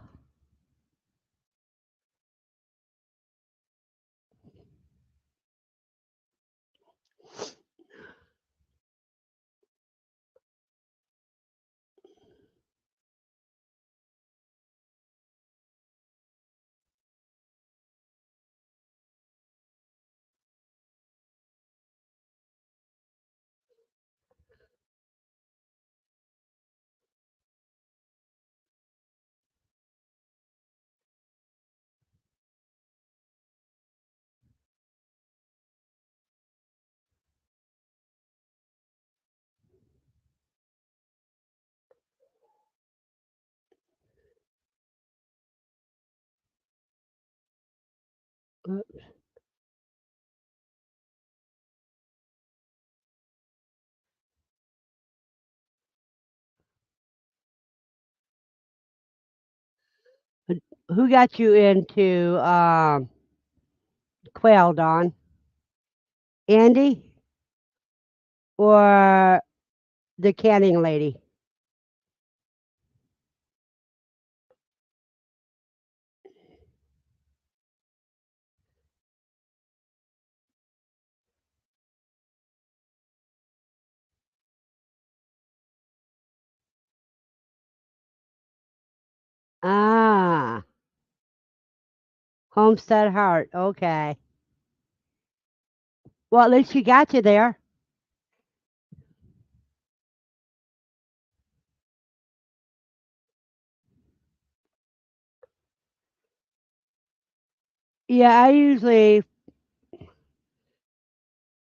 Who got you into quail, Don? Andy or the canning lady? Ah, Homestead Heart. Okay. Well, at least she got you there. Yeah,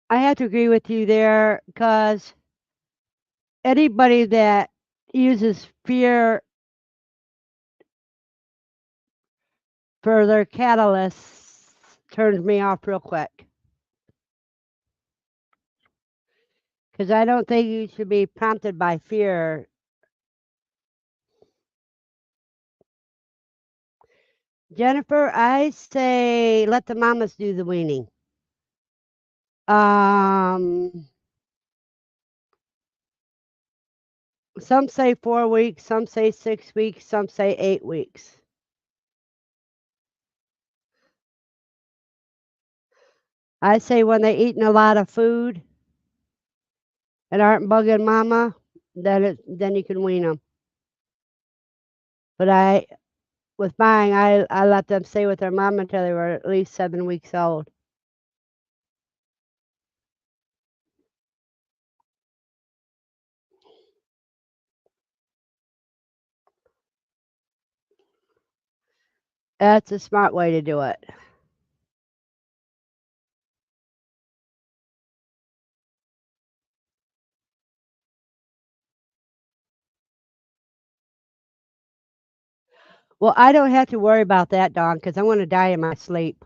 I have to agree with you there because anybody that uses fear for their catalysts turns me off real quick. Because I don't think you should be prompted by fear. Jennifer, I say let the mamas do the weaning. Um, some say 4 weeks, some say 6 weeks, some say 8 weeks. I say when they eating a lot of food and aren't bugging mama, then you can wean them. But with mine, I let them stay with their mom until they were at least 7 weeks old. That's a smart way to do it. Well, I don't have to worry about that, Dawn, because I'm going to die in my sleep.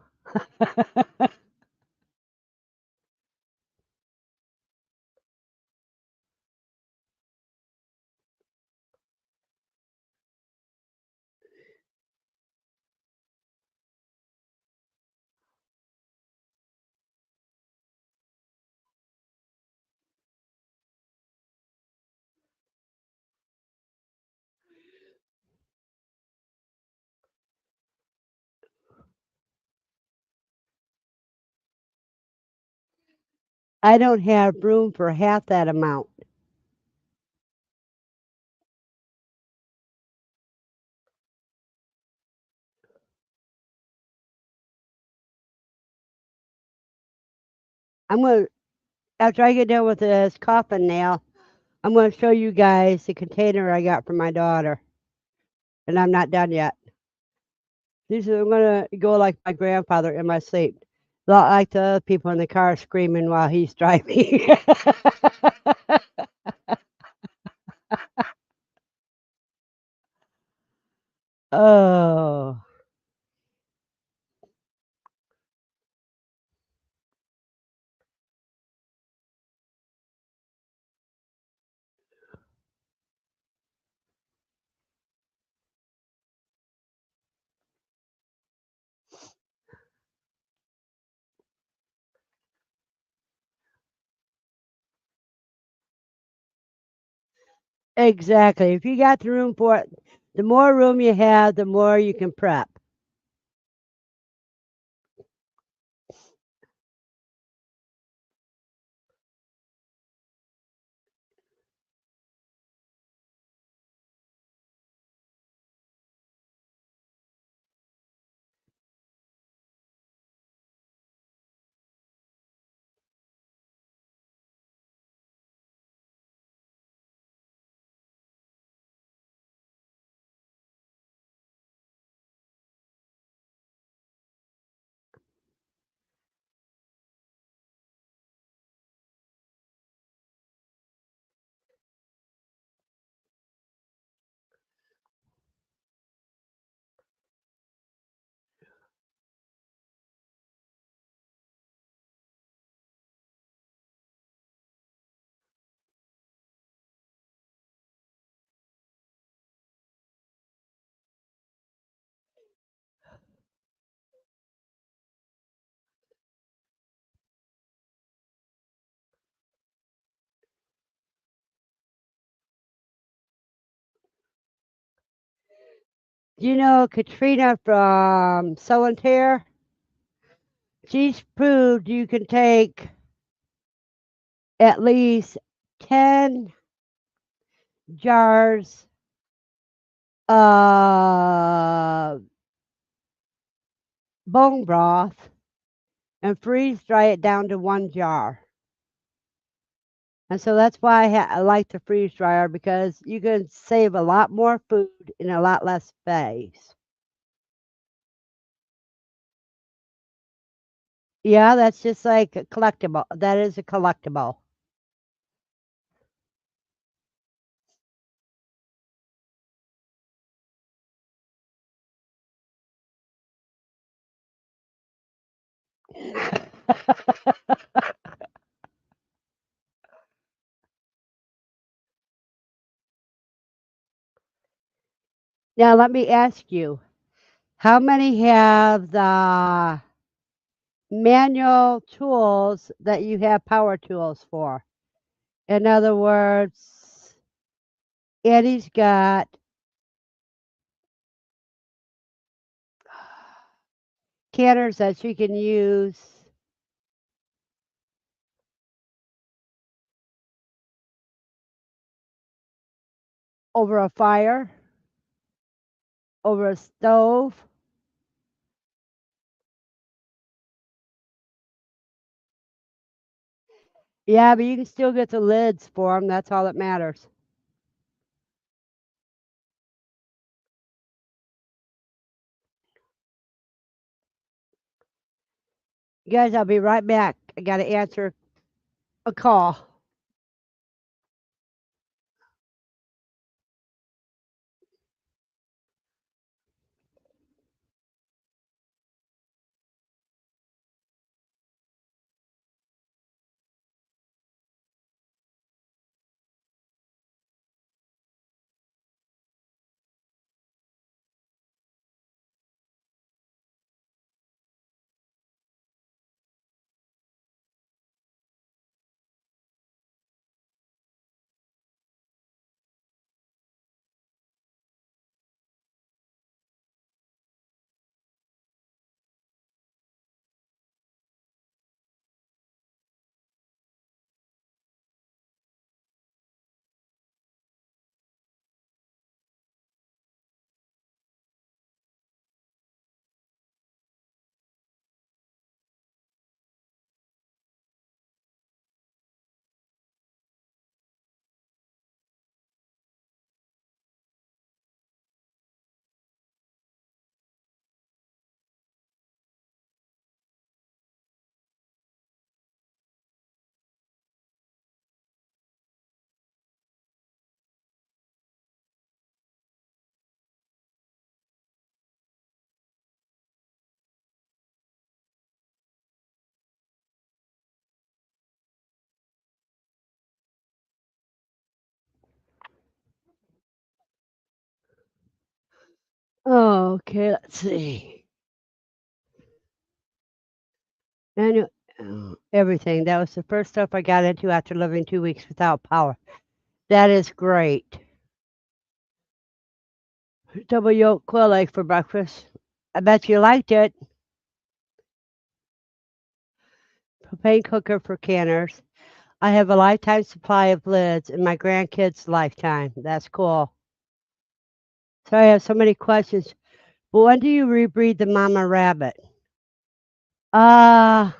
I don't have room for half that amount. I'm gonna After I get done with this coffin nail, I'm gonna show you guys the container I got from my daughter, and I'm not done yet. I'm gonna go like my grandfather in my sleep, not like the other people in the car screaming while he's driving. Oh, exactly. If you got the room for it, the more room you have, the more you can prep. You know Katrina from So and Tear? She's proved you can take at least 10 jars of bone broth and freeze dry it down to 1 jar. And so that's why I like the freeze dryer because you can save a lot more food in a lot less space. Yeah, that's just like a collectible. That is a collectible. Now, let me ask you, how many have the manual tools that you have power tools for? In other words, Eddie's got canners that she can use over a fire, over a stove. Yeah, but you can still get the lids for them. That's all that matters. You guys, I'll be right back. I got to answer a call. Okay, let's see. Everything. That was the first stuff I got into after living 2 weeks without power. That is great. Double yolk quail egg for breakfast. I bet you liked it. Propane cooker for canners. I have a lifetime supply of lids in my grandkids' lifetime. That's cool. So I have so many questions. But when do you rebreed the mama rabbit? Uh,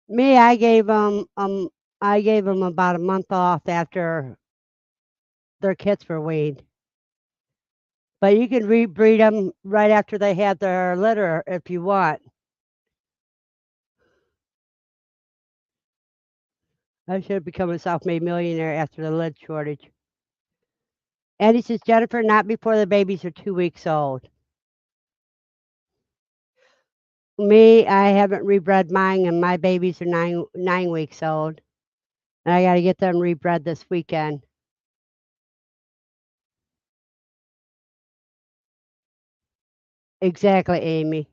me, I gave them about a month off after their kits were weaned. But you can rebreed them right after they had their litter if you want. I should have become a self-made millionaire after the lid shortage. And he says, Jennifer, not before the babies are 2 weeks old. Me, I haven't rebred mine, and my babies are nine weeks old. And I got to get them rebred this weekend. Exactly, Amy.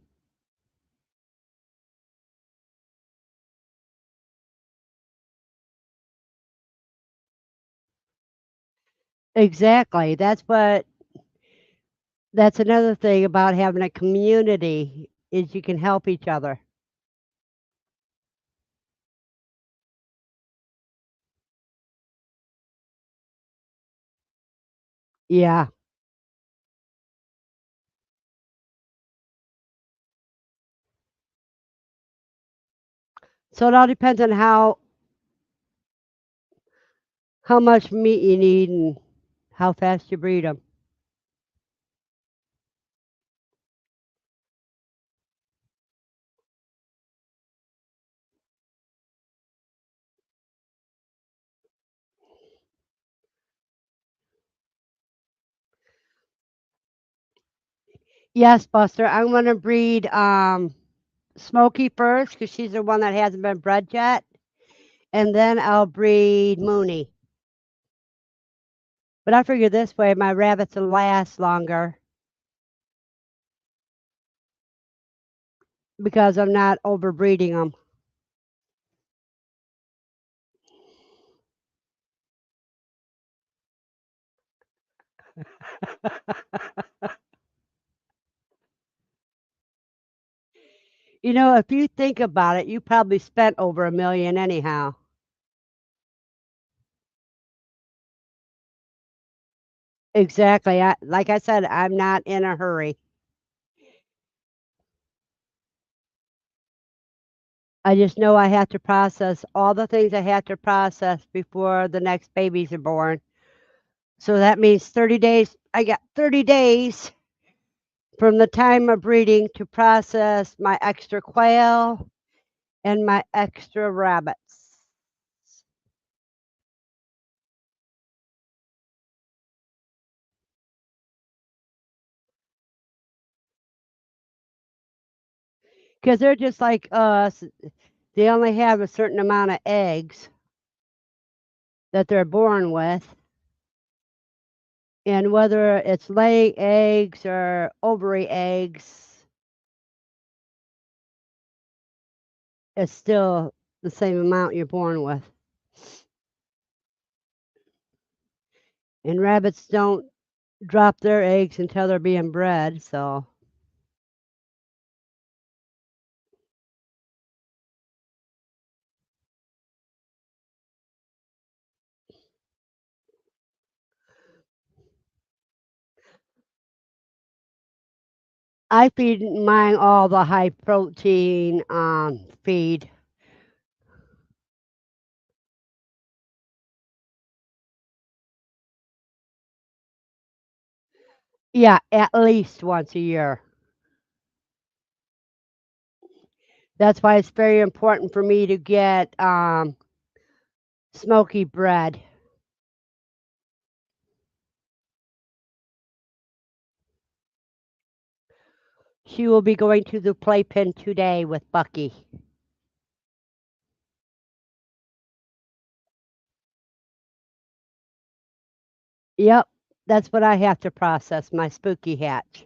Exactly. That's another thing about having a community is you can help each other. Yeah. So it all depends on how much meat you need and how fast you breed them. Yes, Buster. I'm going to breed Smokey first because she's the one that hasn't been bred yet, and then I'll breed Mooney. But I figure this way my rabbits will last longer because I'm not overbreeding them. You know, if you think about it, you probably spent over 1 million anyhow. Exactly. Like I said, I'm not in a hurry. I just know I have to process all the things I have to process before the next babies are born. So that means 30 days. I got 30 days from the time of breeding to process my extra quail and my extra rabbits. Because they're just like us. They only have a certain amount of eggs that they're born with. And whether it's laying eggs or ovary eggs, it's still the same amount you're born with. And rabbits don't drop their eggs until they're being bred, so I feed mine all the high protein feed. Yeah, at least once a year. That's why it's very important for me to get smoky bread. She will be going to the playpen today with Bucky. Yep. That's what I have to process, my spooky hatch.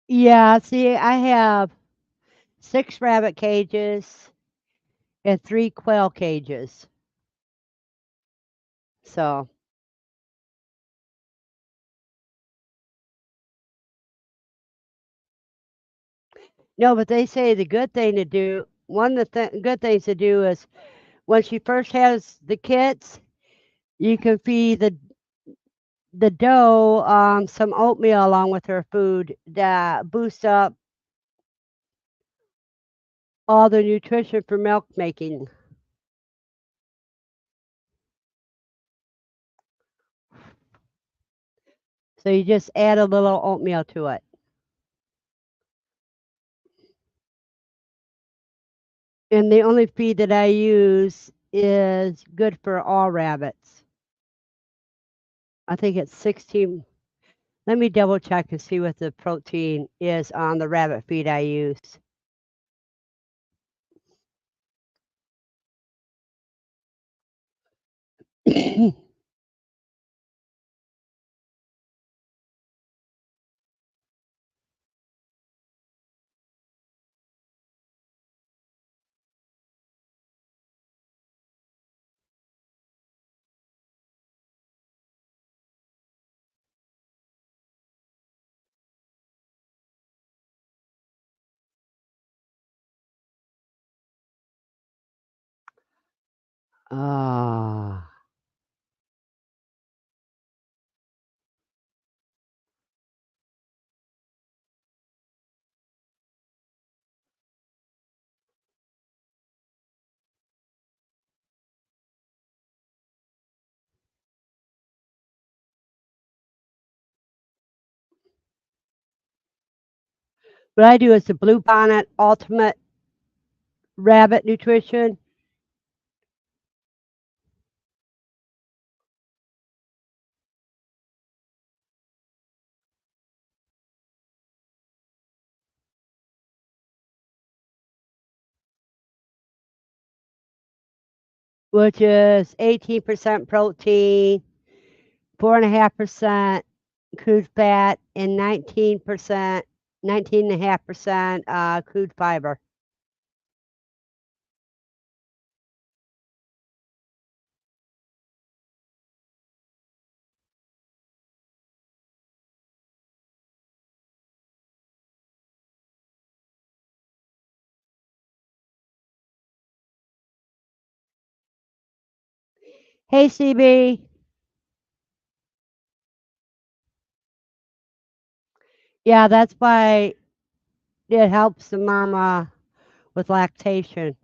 Yeah, see, I have 6 rabbit cages and 3 quail cages. So, no, but they say the good thing to do, one of the good things to do is when she first has the kits, you can feed the doe some oatmeal along with her food that boosts up all the nutrition for milk making. So you just add a little oatmeal to it. And the only feed that I use is good for all rabbits. I think it's 16. Let me double check and see what the protein is on the rabbit feed I use. Ah. What I do is the Blue Bonnet Ultimate Rabbit Nutrition, which is 18% protein, 4.5% crude fat, and 19.5% crude fiber. Hey, CB. Yeah, that's why it helps the mama with lactation.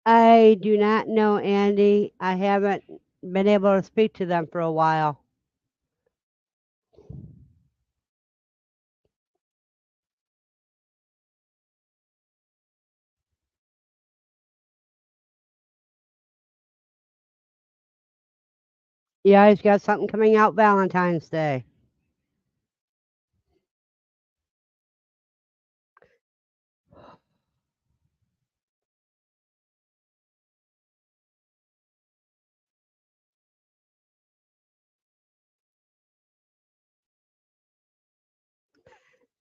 I do not know Andy. I haven't been able to speak to them for a while. Yeah, he's got something coming out Valentine's Day.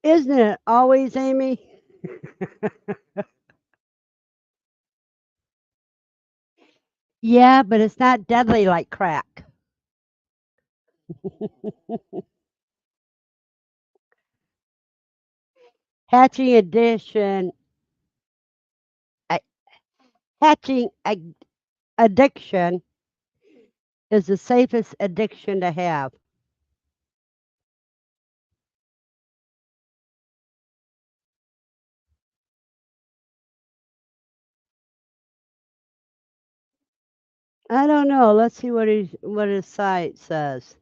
Isn't it always, Amy? Yeah, but it's not deadly like crack. Hatching addiction, uh, hatching addiction is the safest addiction to have. I don't know. Let's see what his site says.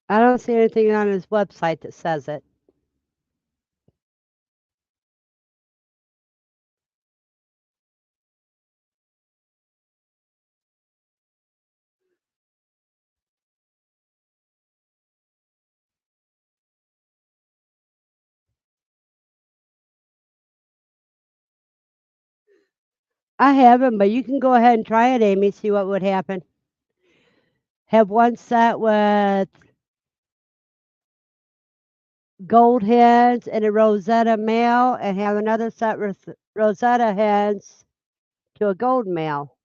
I don't see anything on his website that says it. I haven't, but you can go ahead and try it, Amy, see what would happen. Have one set with gold hens and a Rosetta male, and have another set with Rosetta hens to a gold male.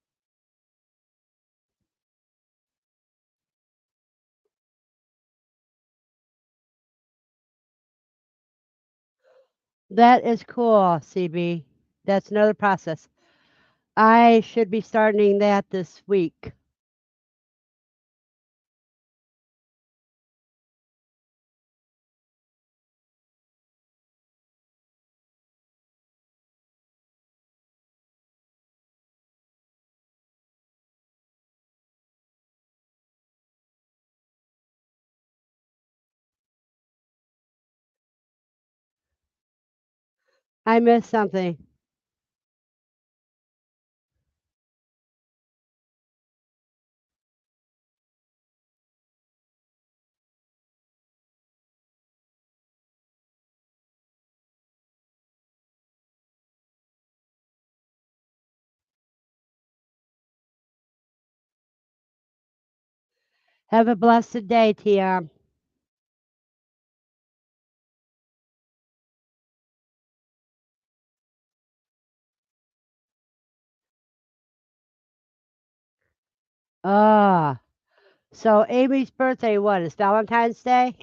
That is cool, CB. That's another process. I should be starting that this week. I missed something. Have a blessed day, TM. Ah, so Amy's birthday, what is Valentine's Day?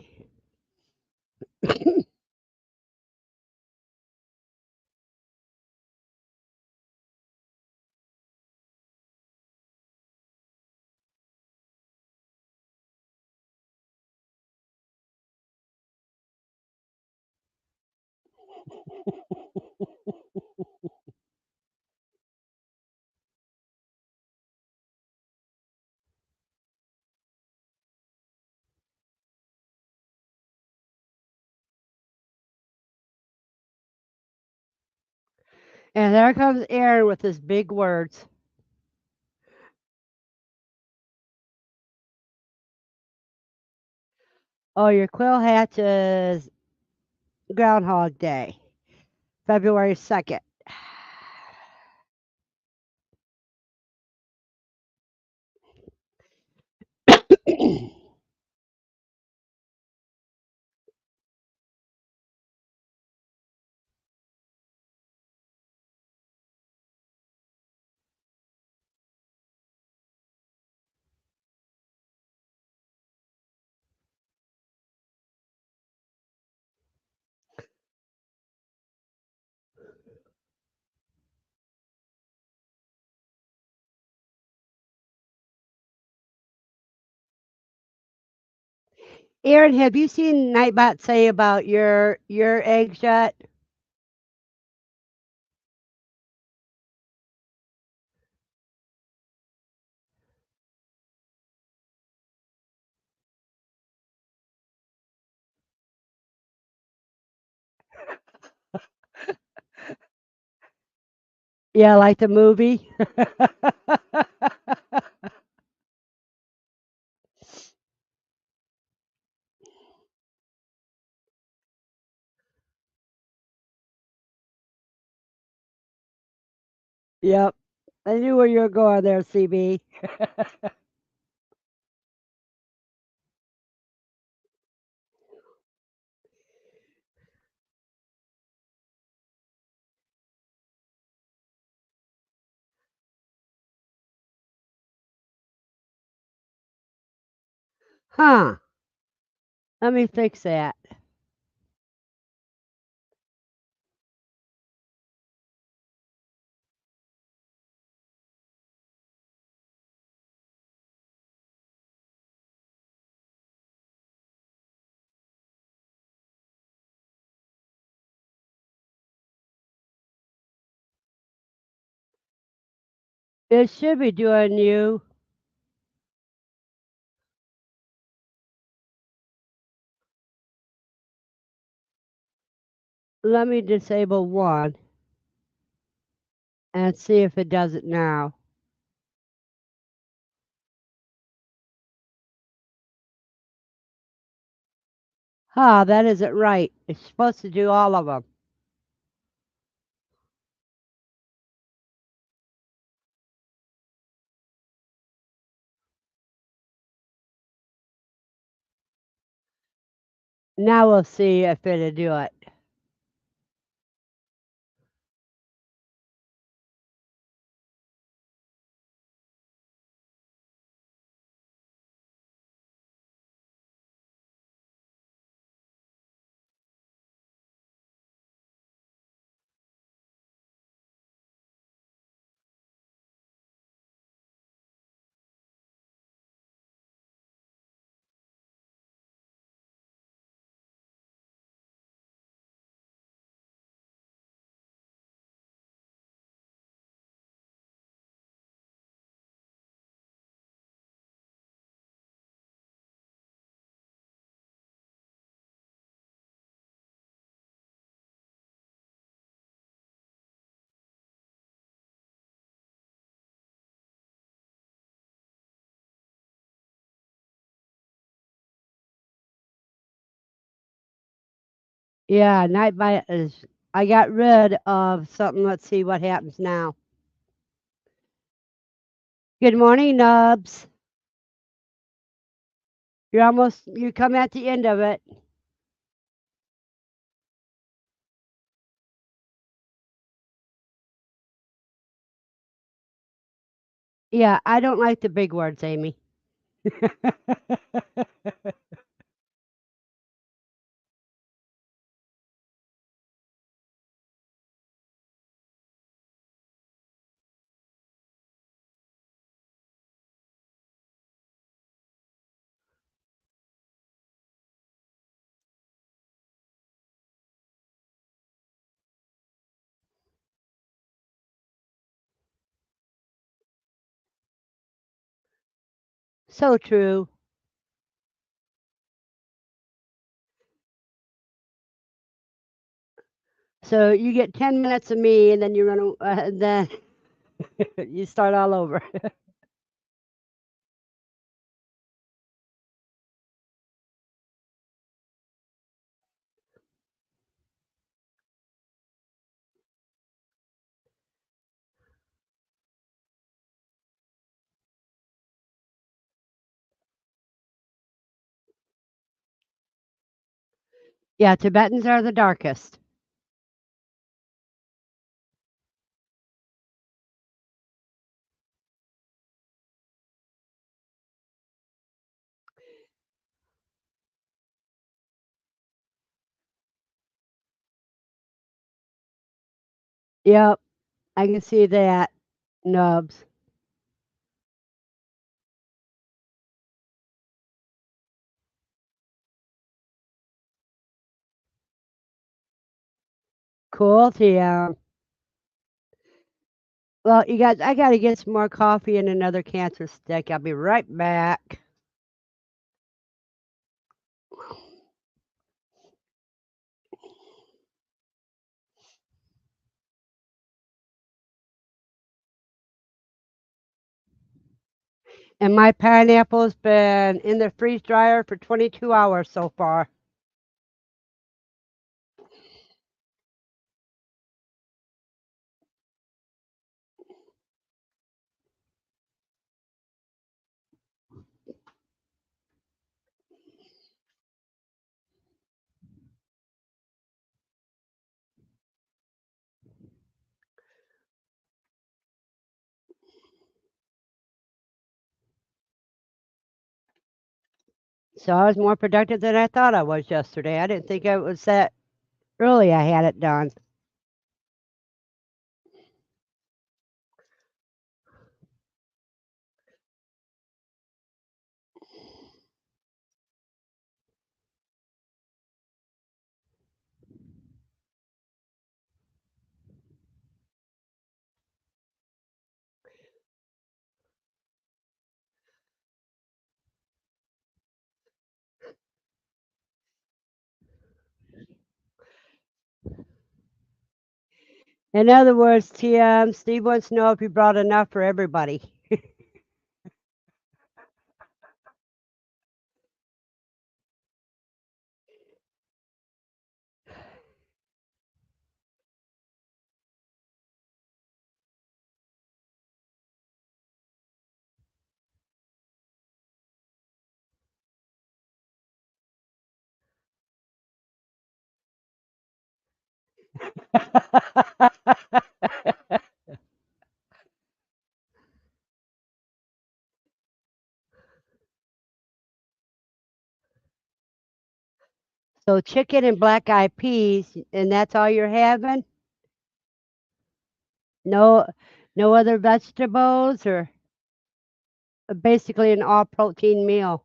And there comes Aaron with his big words. Oh, your quill hatch is Groundhog Day, February 2nd. Aaron, have you seen Nightbot say about your eggs yet? Yeah, like the movie. Yep. I knew where you were going there, CB. Huh. Let me fix that. It should be doing you. Let me disable one and see if it does it now. Ah, that isn't right. It's supposed to do all of them. Now we'll see if it'll do it. Yeah, Nightbite is. I got rid of something. Let's see what happens now. Good morning, Nubs. You come at the end of it. Yeah, I don't like the big words, Amy. So true. So you get 10 minutes of me, and then you run. Then you start all over. Yeah, Tibetans are the darkest. Yep, I can see that. Nubs. Cool, TM. Well, you guys, I got to get some more coffee and another cancer stick. I'll be right back. And my pineapple's been in the freeze dryer for 22 hours so far. So I was more productive than I thought I was yesterday. I didn't think it was that early I had it done. In other words, TM, Steve wants to know if you brought enough for everybody. So chicken and black eyed peas, and that's all you're having? No, no other vegetables, or basically an all protein meal.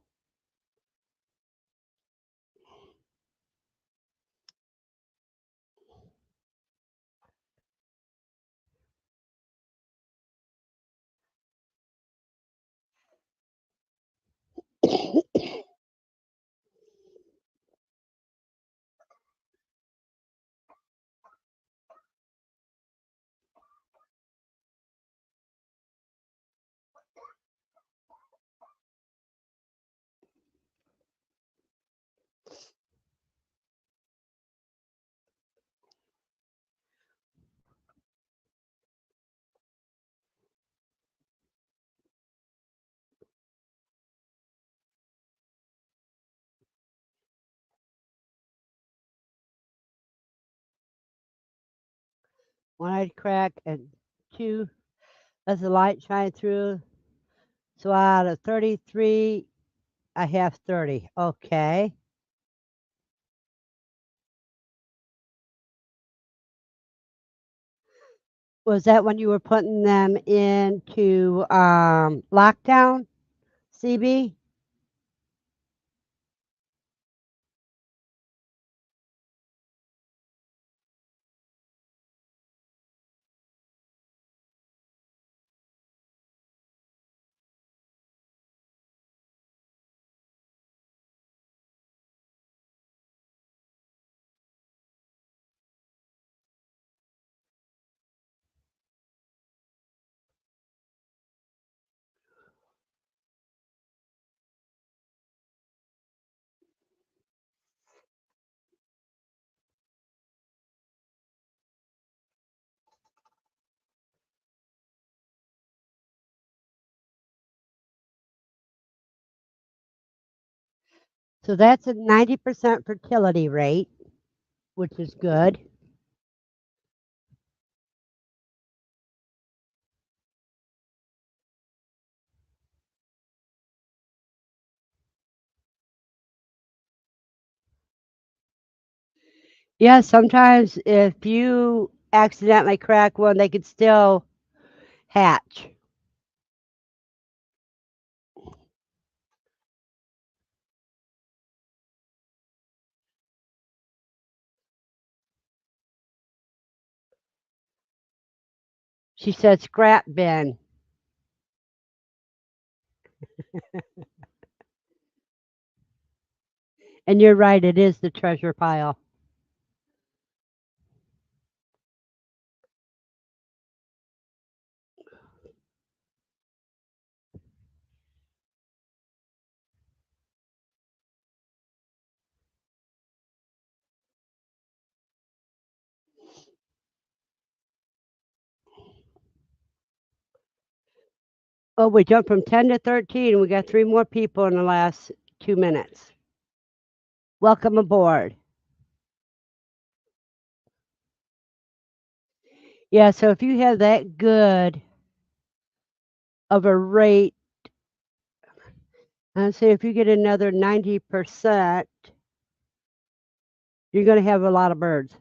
One eyed crack and two as the light shine through. So out of 33, I have 30. Okay. Was that when you were putting them into lockdown, CB? So that's a 90% fertility rate, which is good. Yeah, sometimes if you accidentally crack one, they could still hatch. She said scrap bin. And you're right, it is the treasure pile. Oh, we jumped from 10 to 13. We got three more people in the last 2 minutes. Welcome aboard. Yeah, so if you have that good of a rate, And see if you get another 90%, you're going to have a lot of birds.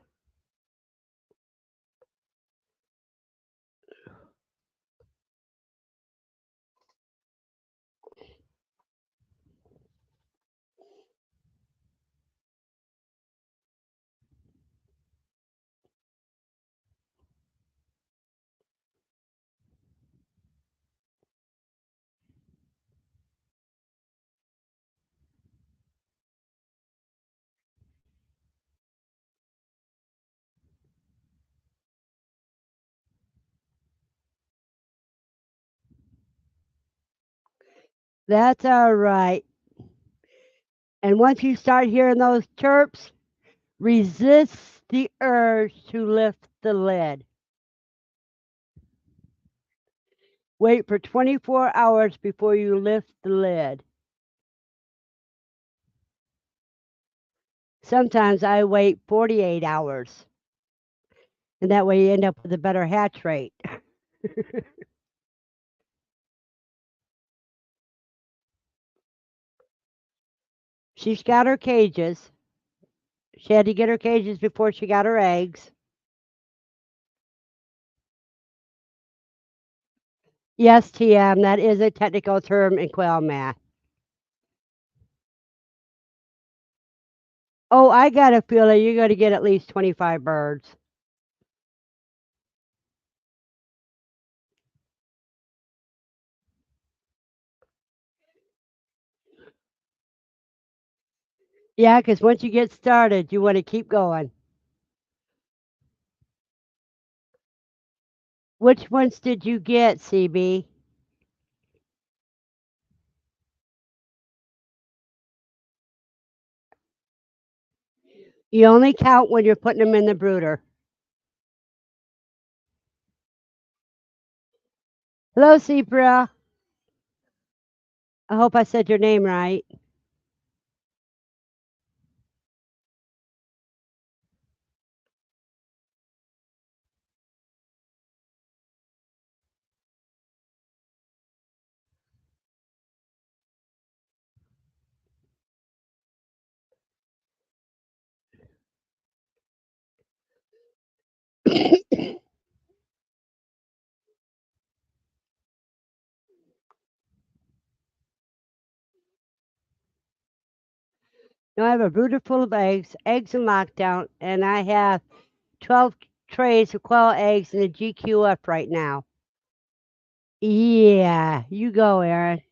That's all right. And once you start hearing those chirps, resist the urge to lift the lid. Wait for 24 hours before you lift the lid. Sometimes I wait 48 hours, and that way you end up with a better hatch rate. She's got her cages. She had to get her cages before she got her eggs. Yes, TM, that is a technical term in quail math. Oh, I got a feeling you're going to get at least 25 birds. Yeah, because once you get started, you want to keep going. Which ones did you get, CB? You only count when you're putting them in the brooder. Hello, Zebra. I hope I said your name right. Now I have a brooder full of eggs in lockdown, and I have 12 trays of quail eggs in the GQF right now. Yeah, you go, Aaron.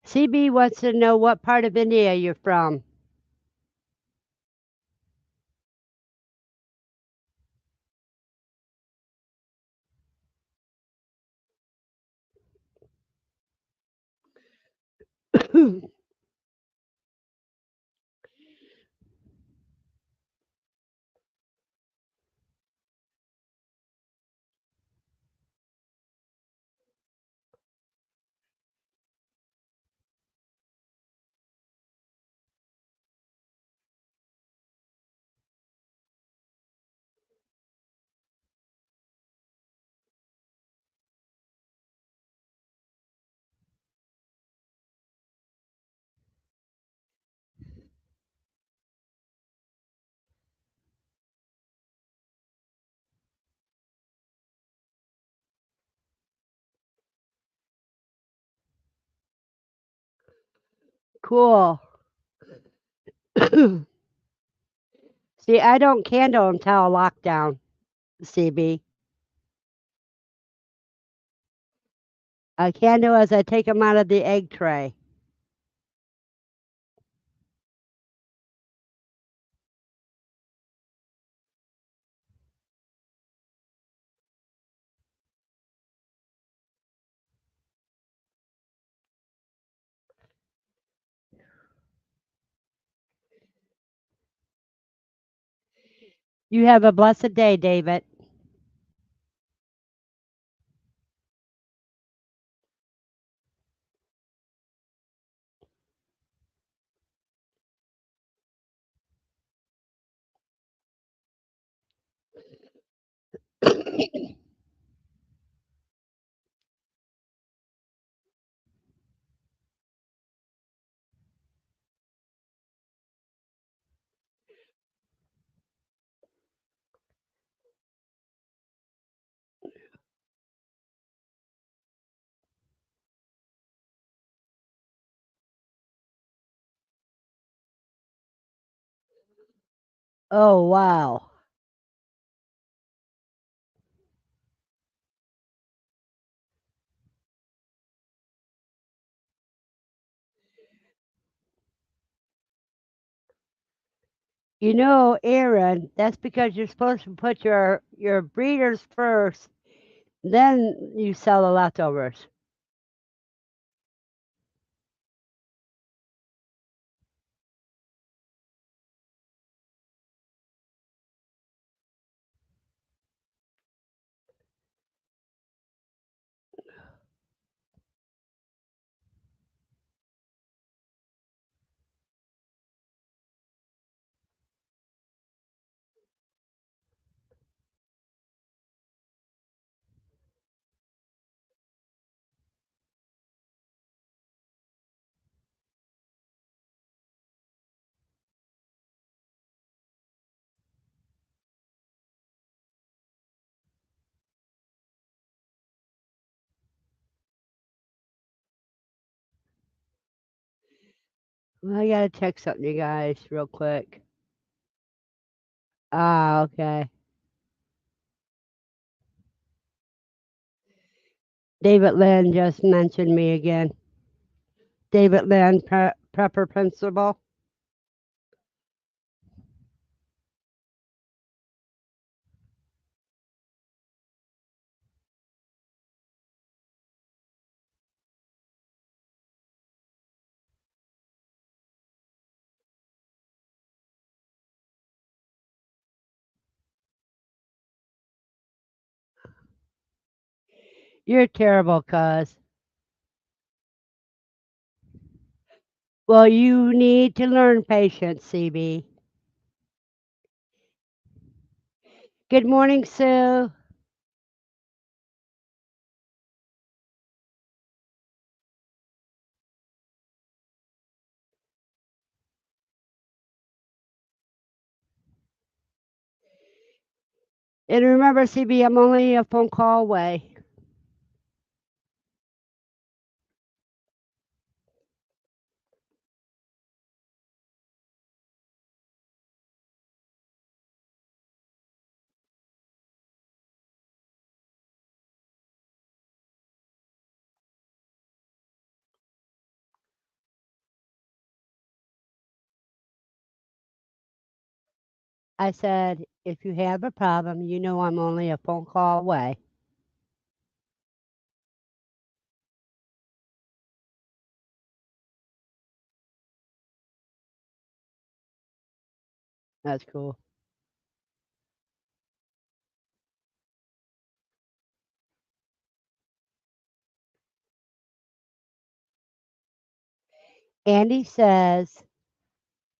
CB wants to know what part of India you're from. Cool. See, I don't candle until lockdown, CB. I candle as I take them out of the egg tray. You have a blessed day, David. Oh, wow. You know, Aaron, that's because you're supposed to put your breeders first, then you sell the leftovers. Well, I gotta check something, you guys, real quick. Ah, okay. David Lynn just mentioned me again. David Lynn, prepper principal. You're terrible, cuz. Well, you need to learn patience, CB. Good morning, Sue. And remember, CB, I'm only a phone call away. I said, if you have a problem, you know I'm only a phone call away. That's cool. Andy says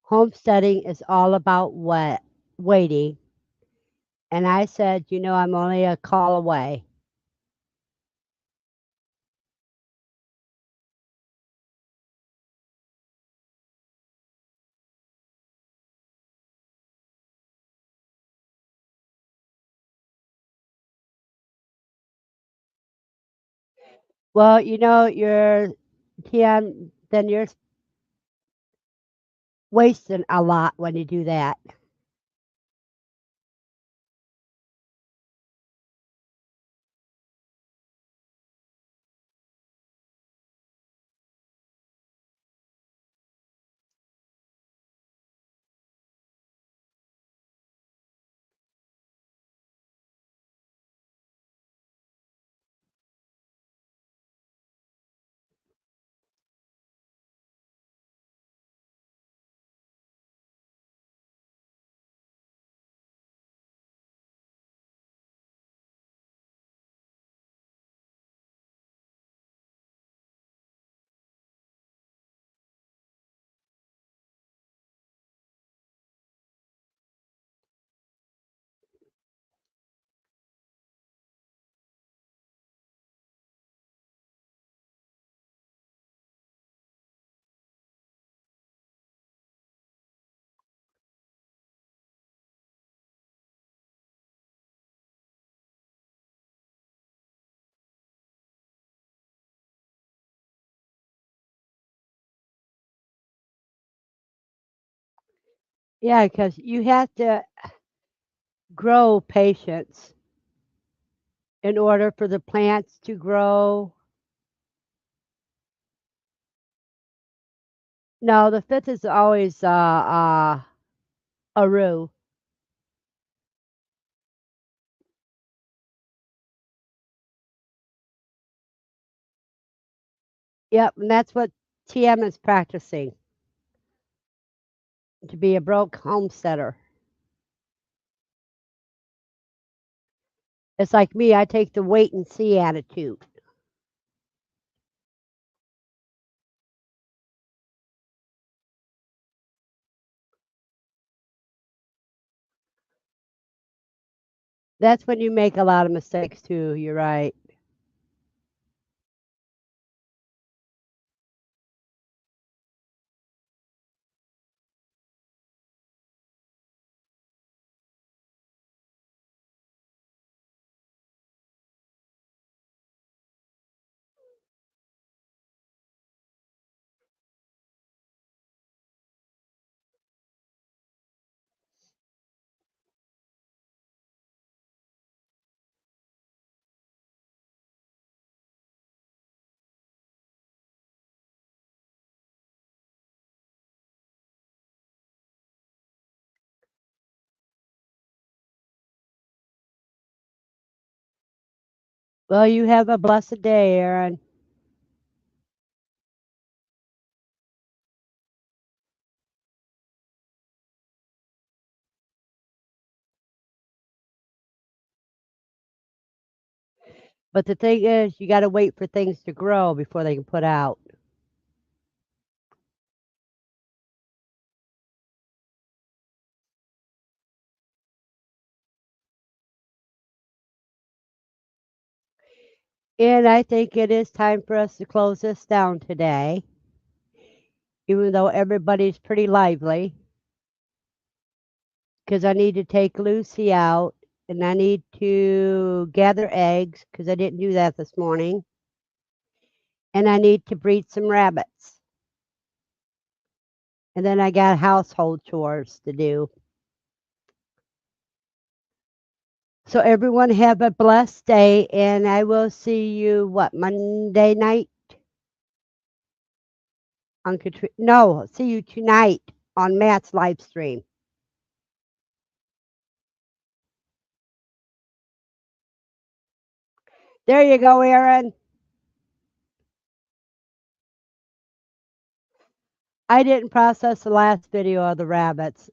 homesteading is all about waiting. And I said, you know, I'm only a call away. Well, you know, you're, TM, then you're wasting a lot when you do that. Yeah, because you have to grow patience in order for the plants to grow. No, the fifth is always Aru. Yep, and that's what TM is practicing to be a broke homesteader. It's like me, I take the wait and see attitude. That's when you make a lot of mistakes too. You're right. Well, you have a blessed day, Aaron. But the thing is, you got to wait for things to grow before they can put out. And I think it is time for us to close this down today, even though everybody's pretty lively, because I need to take Lucy out and I need to gather eggs because I didn't do that this morning. And I need to breed some rabbits. And then I got household chores to do. So everyone have a blessed day, and I will see you Monday night on Katrina. No, see you tonight on Matt's live stream. There you go, Aaron. I didn't process the last video of the rabbits.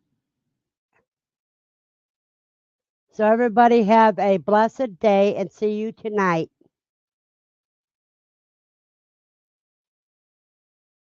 So everybody have a blessed day and see you tonight.